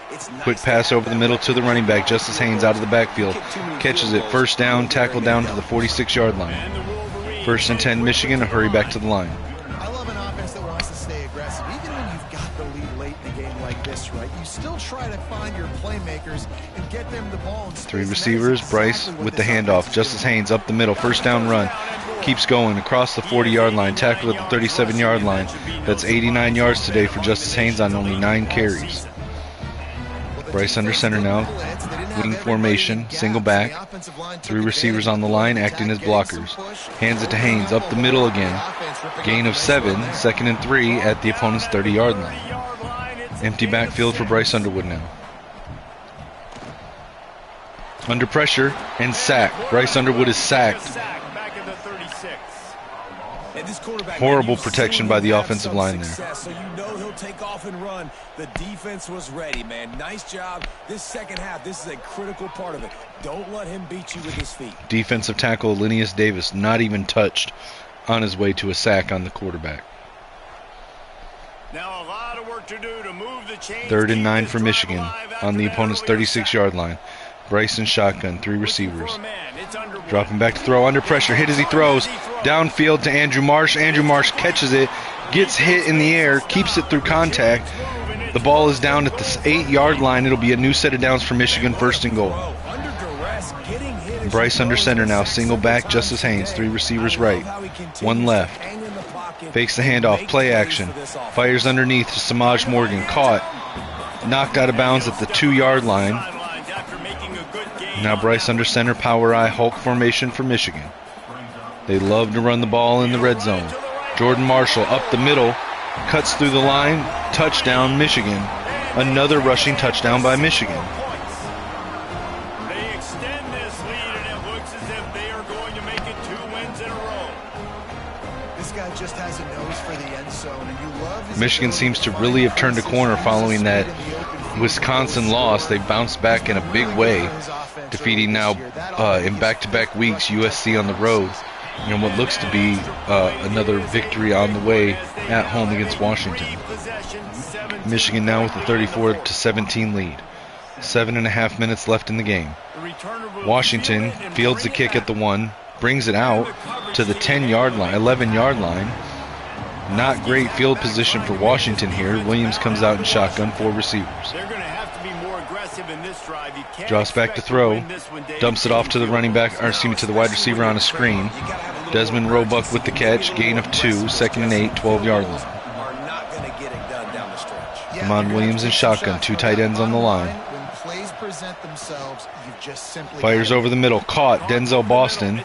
Quick pass over the middle to the running back. Justice Haynes out of the backfield. Catches it. First down, tackle down to the 46-yard line. 1st and 10 Michigan, a hurry back to the line. I love an offense that wants to stay aggressive. Even when you've got the lead late in a game like this, right? You still try to find your playmakers and get them the ball. 3 receivers. Bryce with the handoff. Justice Haynes up the middle. First down run. Keeps going across the 40-yard line. Tackled at the 37-yard line. That's 89 yards today for Justice Haynes on only 9 carries. Bryce under center now. Wing formation. Single back. 3 receivers on the line acting as blockers. Hands it to Haynes. Up the middle again. Gain of 7. 2nd and 3 at the opponent's 30-yard line. Empty backfield for Bryce Underwood now. Under pressure and sacked. Bryce Underwood is sacked. Horrible protection by the offensive line there. So you know he'll take off and run. The defense was ready, man. Nice job. This second half, this is a critical part of it. Don't let him beat you with his feet. Defensive tackle Linnaeus Davis not even touched on his way to a sack on the quarterback. Now a lot of work to do to move the chains. 3rd and 9 for Michigan on the opponent's 36-yard line. Bryson shotgun, 3 receivers. Dropping back to throw, under pressure, hit as he throws. Downfield to Andrew Marsh. Andrew Marsh catches it, gets hit in the air, keeps it through contact. The ball is down at the 8-yard line. It'll be a new set of downs for Michigan, 1st and goal. Bryce under center now, single back, Justice Haynes, 3 receivers right, 1 left. Fakes the handoff, play action. Fires underneath to Samaj Morgan, caught. Knocked out of bounds at the 2-yard line. Now Bryce under center, power I, Hulk formation for Michigan. They love to run the ball in the red zone. Jordan Marshall up the middle, cuts through the line, touchdown Michigan. Another rushing touchdown by Michigan. They extend this lead, and it looks as if they are going to make it 2 wins in a row. This guy just has a nose for the end zone, and you love his Michigan seems to really have turned a corner following that Wisconsin loss. They bounced back in a big way, defeating now in back-to-back weeks USC on the road. You know, what looks to be another victory on the way at home against Washington. Michigan now with a 34-17 lead. 7.5 minutes left in the game. Washington fields the kick at the 1, brings it out to the 10-yard line, 11-yard line. Not great field position for Washington here. Williams comes out in shotgun, 4 receivers. They're going to have to be more aggressive in this drive. You can't Drops back to throw. Dumps it off to the running back, or excuse me, to the wide receiver on a screen. Desmond Roebuck with the catch. Gain of 2, 2nd and 8, 12-yard line. Damon Williams in shotgun, 2 tight ends on the line. Fires over the middle, caught. Denzel Boston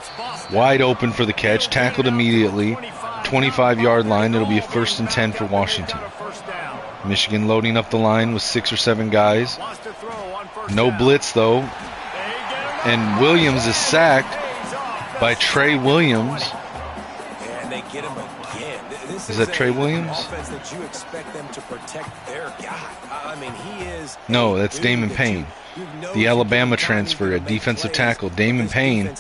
wide open for the catch, tackled immediately. 25-yard line. It'll be a 1st and 10 for Washington. Michigan loading up the line with 6 or 7 guys. No blitz though, and Williams is sacked by Trey Williams. And they get him again. This is that Trey Williams? Offense that you expect them to protect their guy. I mean, he is. No, that's Damon Payne, the Alabama transfer at defensive tackle. Damon Payne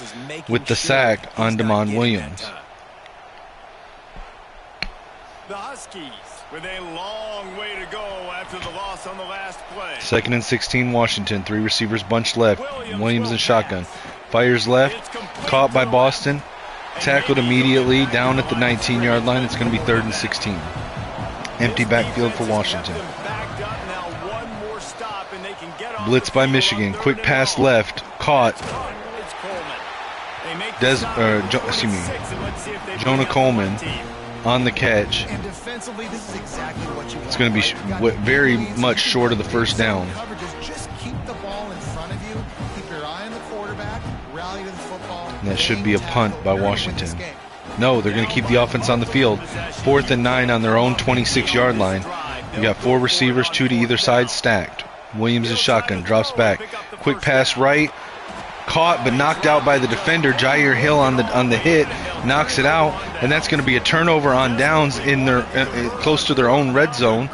with the sack on Damon Williams. The Huskies with a long way to go after the loss on the last play. 2nd and 16 Washington, 3 receivers bunched left. Williams in shotgun. Fires left, caught by Boston. Tackled immediately down at the 19-yard line. It's going to be 3rd and 16. Empty backfield for Washington. Blitz by Michigan. Quick pass left. Caught. Jonah Coleman on the catch. It's going to be very much short of the 1st down. And that should be a punt by Washington. No, they're going to keep the offense on the field. 4th and 9 on their own 26-yard line. You got 4 receivers, 2 to either side stacked. Williams is shotgun, drops back. Quick pass right. caught but knocked out by the defender. Jair Hill on the hit knocks it out, and that's going to be a turnover on downs in their close to their own red zone.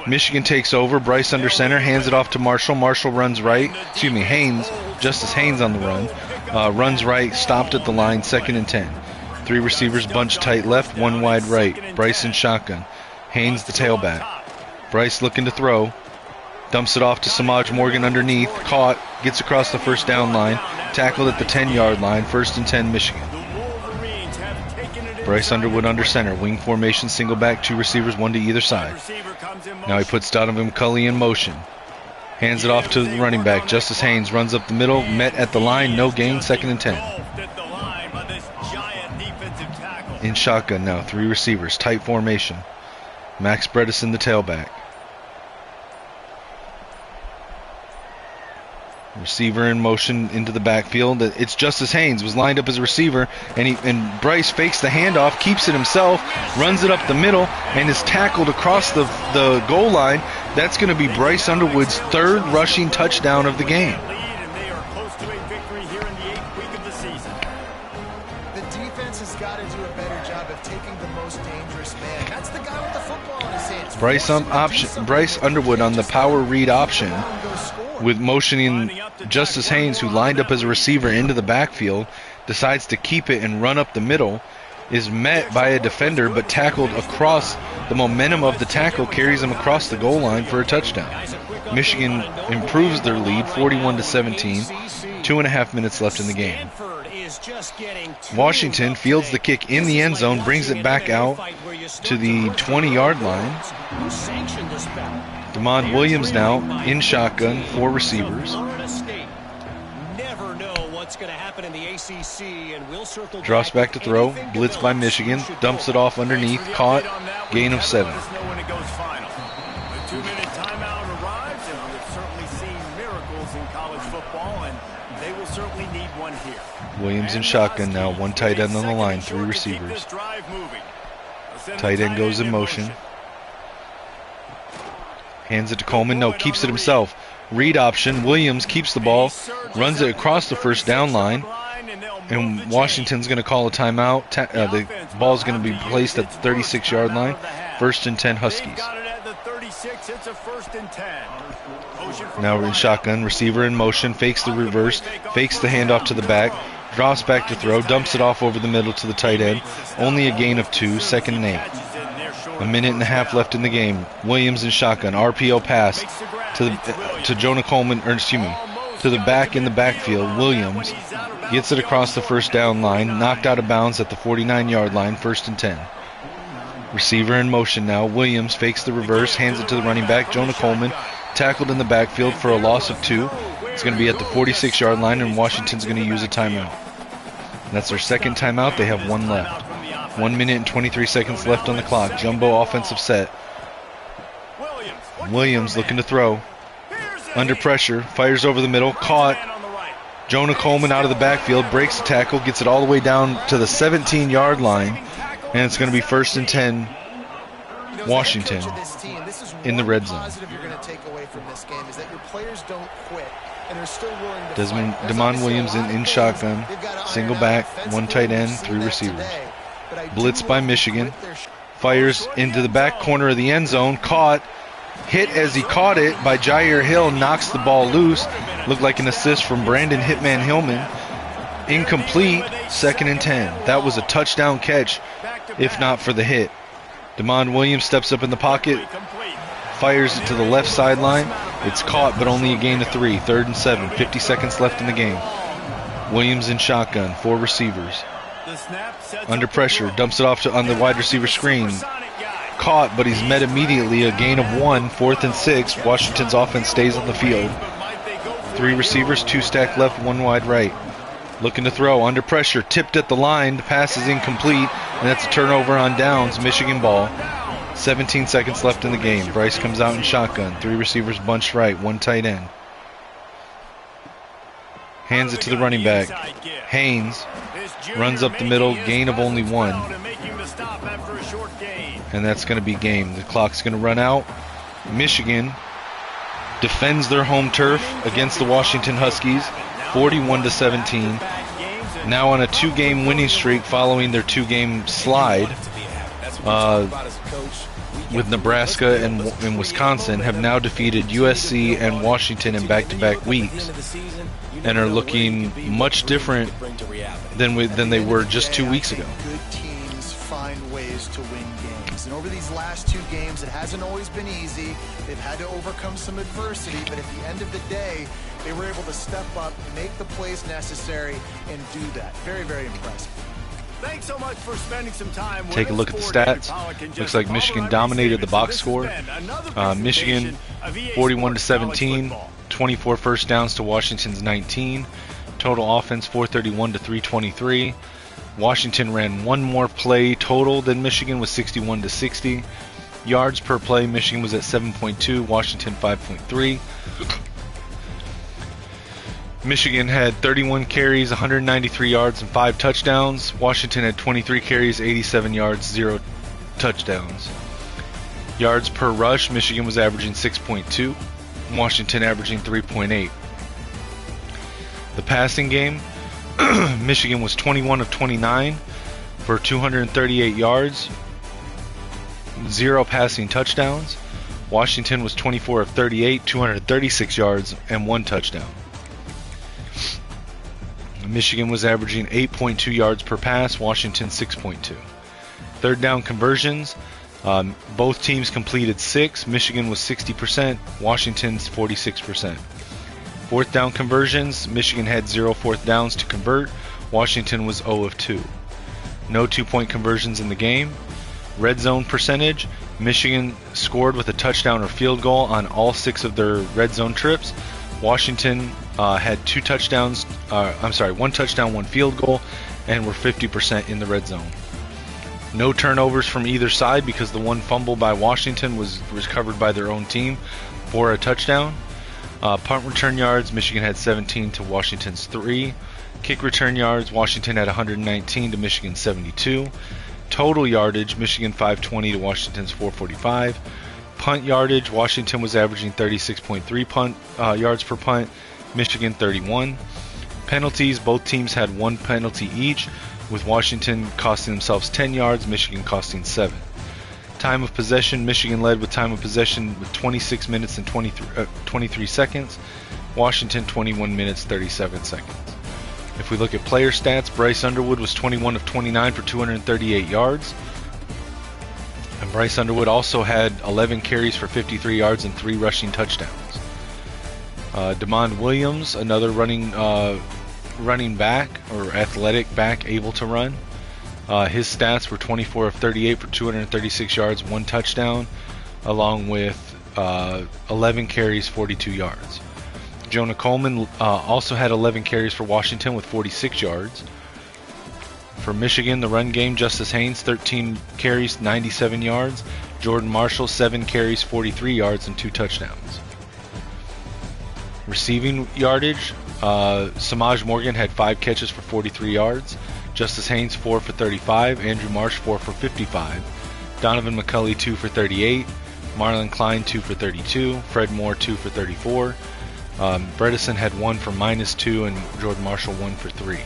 Michigan takes over. Bryce under center, hands it off to Marshall. Marshall runs right. Haynes, Justice Haynes on the run. Runs right, stopped at the line, 2nd and 10. 3 receivers bunched tight left, 1 wide right. Bryce in shotgun. Haynes the tailback. Bryce looking to throw. Dumps it off to Samaj Morgan underneath. Caught. Gets across the first down line. Tackled at the 10-yard line. 1st and 10 Michigan. Bryce Underwood under center. Wing formation, single back, 2 receivers, 1 to either side. Now he puts Donovan McCulley in motion. Hands it off to the running back. Justice Haynes runs up the middle. Met at the line. No gain. 2nd and 10. In shotgun now. 3 receivers. Tight formation. Max Bredesen the tailback. Receiver in motion into the backfield. It's Justice Haynes, was lined up as a receiver, and Bryce fakes the handoff, keeps it himself, runs it up the middle, and is tackled across the goal line. That's going to be Bryce Underwood's 3rd rushing touchdown of the game. The defense has got to do a better job of taking the most dangerous man. That's the guy with the football in his hands. Bryce Underwood on the power read option, with motioning Justice Haynes, who lined up as a receiver into the backfield, decides to keep it and run up the middle, is met by a defender but tackled across. The momentum of the tackle carries him across the goal line for a touchdown. Michigan improves their lead 41-17. 2.5 minutes left in the game. Washington fields the kick in the end zone, brings it back out to the 20-yard line. Damon Williams now in shotgun, 4 receivers. Drops back to throw, blitz by Michigan, dumps it off underneath, caught, gain of 7. The 2-minute timeout arrives, and we've certainly seen miracles in college football, and they will certainly need one here. Williams in shotgun now, 1 tight end on the line, 3 receivers. Tight end goes in motion. Hands it to Coleman. No, keeps it himself. Read option. Williams keeps the ball, runs it across the first down line, and Washington's going to call a timeout. The ball's going to be placed at the 36-yard line. 1st and 10 Huskies. Now we're in shotgun. Receiver in motion. Fakes the reverse. Fakes the handoff to the back. Drops back to throw. Dumps it off over the middle to the tight end. Only a gain of 2. 2nd and 8. 1.5 minutes left in the game. Williams in shotgun. RPO pass to Jonah Coleman, to the back in the backfield. Williams gets it across the first down line. Knocked out of bounds at the 49-yard line. 1st and 10. Receiver in motion now. Williams fakes the reverse. Hands it to the running back. Jonah Coleman tackled in the backfield for a loss of 2. It's going to be at the 46-yard line, and Washington's going to use a timeout. That's their 2nd timeout. They have 1 left. 1 minute and 23 seconds left on the clock. Jumbo offensive set. Williams looking to throw. Under pressure. Fires over the middle. Caught. Jonah Coleman out of the backfield. Breaks the tackle. Gets it all the way down to the 17-yard line. And it's going to be 1st and 10 Washington in the red zone. Damon Williams in shotgun. Single back. 1 tight end. 3 receivers. Blitz by Michigan. Fires into the back corner of the end zone. Caught. Hit as he caught it by Jair Hill. Knocks the ball loose. Looked like an assist from Brandon Hitman Hillman. Incomplete. 2nd and 10. That was a touchdown catch, if not for the hit. Damon Williams steps up in the pocket. Fires it to the left sideline. It's caught, but only a gain of 3. 3rd and 7. 50 seconds left in the game. Williams in shotgun. 4 receivers. Under pressure. Dumps it off on the wide receiver screen. Caught, but he's met immediately. A gain of 1. 4th and 6. Washington's offense stays on the field. 3 receivers. 2 stacked left. 1 wide right. Looking to throw. Under pressure. Tipped at the line. The pass is incomplete. And that's a turnover on downs. Michigan ball. 17 seconds left in the game. Bryce comes out in shotgun. 3 receivers bunched right. 1 tight end. Hands it to the running back. Haynes runs up the middle. Gain of only 1. And that's going to be game. The clock's going to run out. Michigan defends their home turf against the Washington Huskies. 41-17. Now on a 2-game winning streak following their 2-game slide with Nebraska and Wisconsin, have now defeated USC and Washington in back-to-back weeks and are looking much different than they were just 2 weeks ago. Good teams find ways to win games. And over these last 2 games, it hasn't always been easy. They've had to overcome some adversity, but at the end of the day, they were able to step up, make the plays necessary, and do that. Very, very impressive. Thanks so much for spending some time with Take a look at the stats. Looks like Michigan dominated the box score. Michigan 41-17, 24 first downs to Washington's 19. Total offense 431 to 323. Washington ran one more play total than Michigan with 61 to 60. Yards per play, Michigan was at 7.2, Washington 5.3. Michigan had 31 carries, 193 yards, and 5 touchdowns. Washington had 23 carries, 87 yards, 0 touchdowns. Yards per rush, Michigan was averaging 6.2, Washington averaging 3.8. The passing game, Michigan was 21 of 29 for 238 yards, 0 passing touchdowns. Washington was 24 of 38, 236 yards, and 1 touchdown. Michigan was averaging 8.2 yards per pass, Washington 6.2. Third down conversions, both teams completed 6. Michigan was 60%, Washington's 46%. Fourth down conversions, Michigan had 0 fourth downs to convert, Washington was 0 of 2. No 2-point conversions in the game. Red zone percentage, Michigan scored with a touchdown or field goal on all 6 of their red zone trips. Washington had 1 touchdown, 1 field goal, and were 50% in the red zone. No turnovers from either side because the 1 fumble by Washington was recovered by their own team for a touchdown. Punt return yards, Michigan had 17 to Washington's 3. Kick return yards, Washington had 119 to Michigan's 72. Total yardage, Michigan 520 to Washington's 445. Punt yardage, Washington was averaging 36.3 punt yards per punt, Michigan 31. Penalties, both teams had 1 penalty each, with Washington costing themselves 10 yards, Michigan costing 7. Time of possession, Michigan led with time of possession with 26 minutes and 23 seconds. Washington 21 minutes 37 seconds. If we look at player stats, Bryce Underwood was 21 of 29 for 238 yards. And Bryce Underwood also had 11 carries for 53 yards and 3 rushing touchdowns. Demond Williams, another running back or athletic back able to run. His stats were 24 of 38 for 236 yards, 1 touchdown, along with 11 carries, 42 yards. Jonah Coleman also had 11 carries for Washington with 46 yards. For Michigan, the run game, Justice Haynes, 13 carries, 97 yards. Jordan Marshall, 7 carries, 43 yards, and 2 touchdowns. Receiving yardage, Samaj Morgan had 5 catches for 43 yards. Justice Haynes, 4 for 35. Andrew Marsh, 4 for 55. Donovan McCulley, 2 for 38. Marlon Klein, 2 for 32. Fred Moore, 2 for 34. Bredesen had 1 for -2, and Jordan Marshall 1 for 3.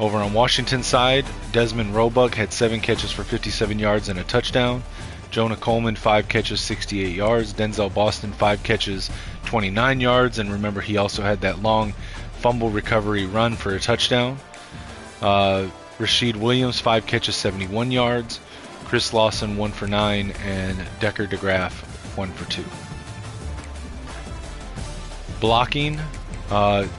Over on Washington's side, Desmond Roebuck had 7 catches for 57 yards and a touchdown. Jonah Coleman, 5 catches, 68 yards. Denzel Boston, 5 catches, 29 yards. And remember, he also had that long fumble recovery run for a touchdown. Rasheed Williams, 5 catches, 71 yards. Chris Lawson, 1 for 9. And Decker DeGraff, 1 for 2. Blocking,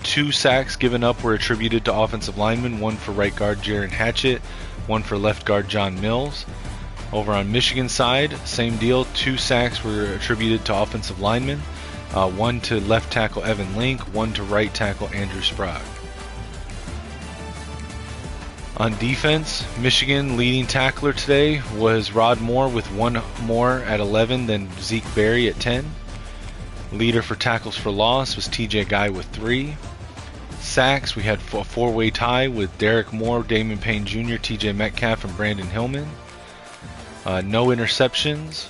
2 sacks given up were attributed to offensive linemen, 1 for right guard Jaron Hatchett, 1 for left guard John Mills. Over on Michigan side, same deal, 2 sacks were attributed to offensive linemen, 1 to left tackle Evan Link, 1 to right tackle Andrew Sprague. On defense, Michigan leading tackler today was Rod Moore with 1 more at 11 than Zeke Berry at 10. Leader for tackles for loss was TJ Guy with 3. Sacks, we had a 4-way tie with Derek Moore, Damon Payne Jr., TJ Metcalf, and Brandon Hillman. No interceptions.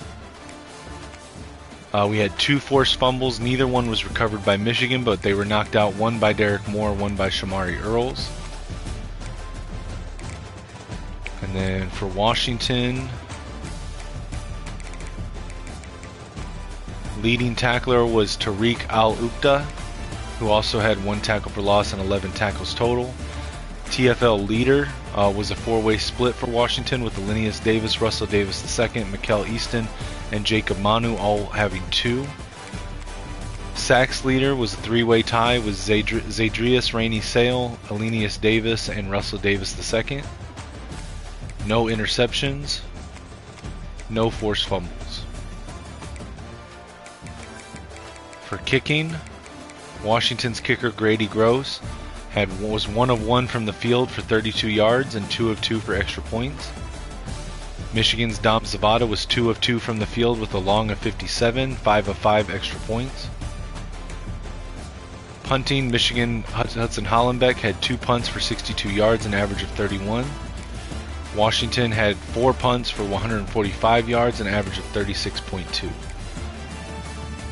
We had 2 forced fumbles. Neither one was recovered by Michigan, but they were knocked out, one by Derek Moore, one by Shamari Earls. And then for Washington, leading tackler was Tariq Al-Uqda, who also had 1 tackle for loss and 11 tackles total. TFL leader was a 4-way split for Washington with Alinius Davis, Russell Davis II, Mikel Easton, and Jacob Manu all having 2. Sacks leader was a 3-way tie with Zadrius Rainey Sale, Alinius Davis, and Russell Davis II. No interceptions, no forced fumbles. For kicking, Washington's kicker Grady Gross was 1 of 1 from the field for 32 yards and 2 of 2 for extra points. Michigan's Dom Zavada was 2 of 2 from the field with a long of 57, 5 of 5 extra points. Punting, Michigan Hudson Hollenbeck had 2 punts for 62 yards, an average of 31. Washington had 4 punts for 145 yards, an average of 36.2.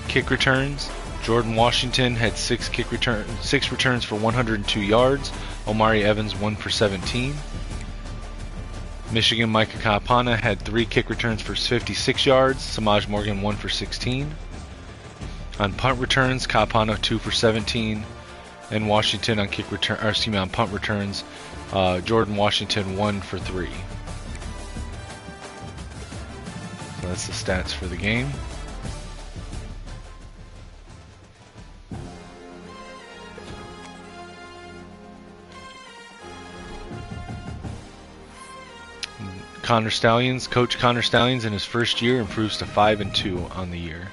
Kick returns, Jordan Washington had 6 returns for 102 yards. Omari Evans 1 for 17. Michigan Micah Kapana had 3 kick returns for 56 yards. Samaj Morgan 1 for 16. On punt returns, Kapana 2 for 17, and Washington on on punt returns, Jordan Washington 1 for 3. So that's the stats for the game. Coach Connor Stallions in his first year improves to 5-2 on the year.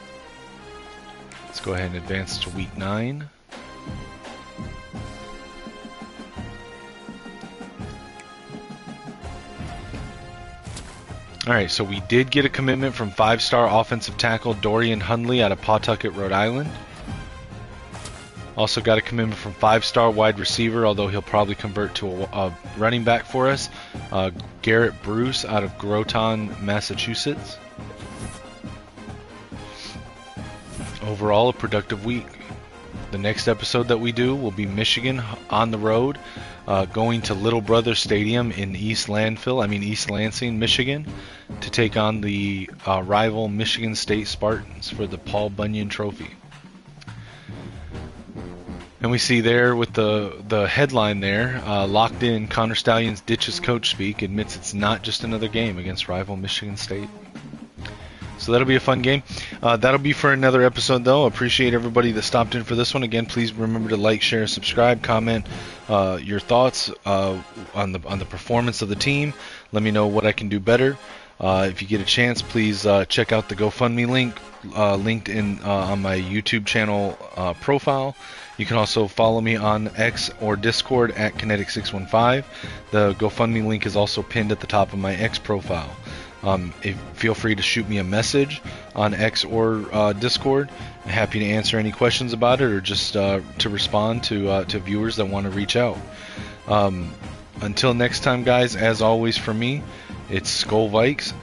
Let's go ahead and advance to week 9. Alright, so we did get a commitment from 5-star offensive tackle Dorian Hundley out of Pawtucket, Rhode Island. Also got a commitment from 5-star wide receiver, although he'll probably convert to a running back for us, Garrett Bruce out of Groton, Massachusetts. Overall, a productive week. The next episode that we do will be Michigan on the road, going to Little Brother Stadium in East Lansing, Michigan, to take on the rival Michigan State Spartans for the Paul Bunyan Trophy. And we see there with the headline there, locked in, Connor Stallions ditches coach speak, admits it's not just another game against rival Michigan State. So that'll be a fun game. That'll be for another episode, though. Appreciate everybody that stopped in for this one. Again, please remember to like, share, subscribe, comment your thoughts on the performance of the team. Let me know what I can do better. If you get a chance, please check out the GoFundMe link linked in on my YouTube channel profile. You can also follow me on X or Discord at Kinetic615. The GoFundMe link is also pinned at the top of my X profile. Feel free to shoot me a message on X or Discord. I'm happy to answer any questions about it, or just to respond to viewers that want to reach out. Until next time, guys, as always for me, it's Skull Vikes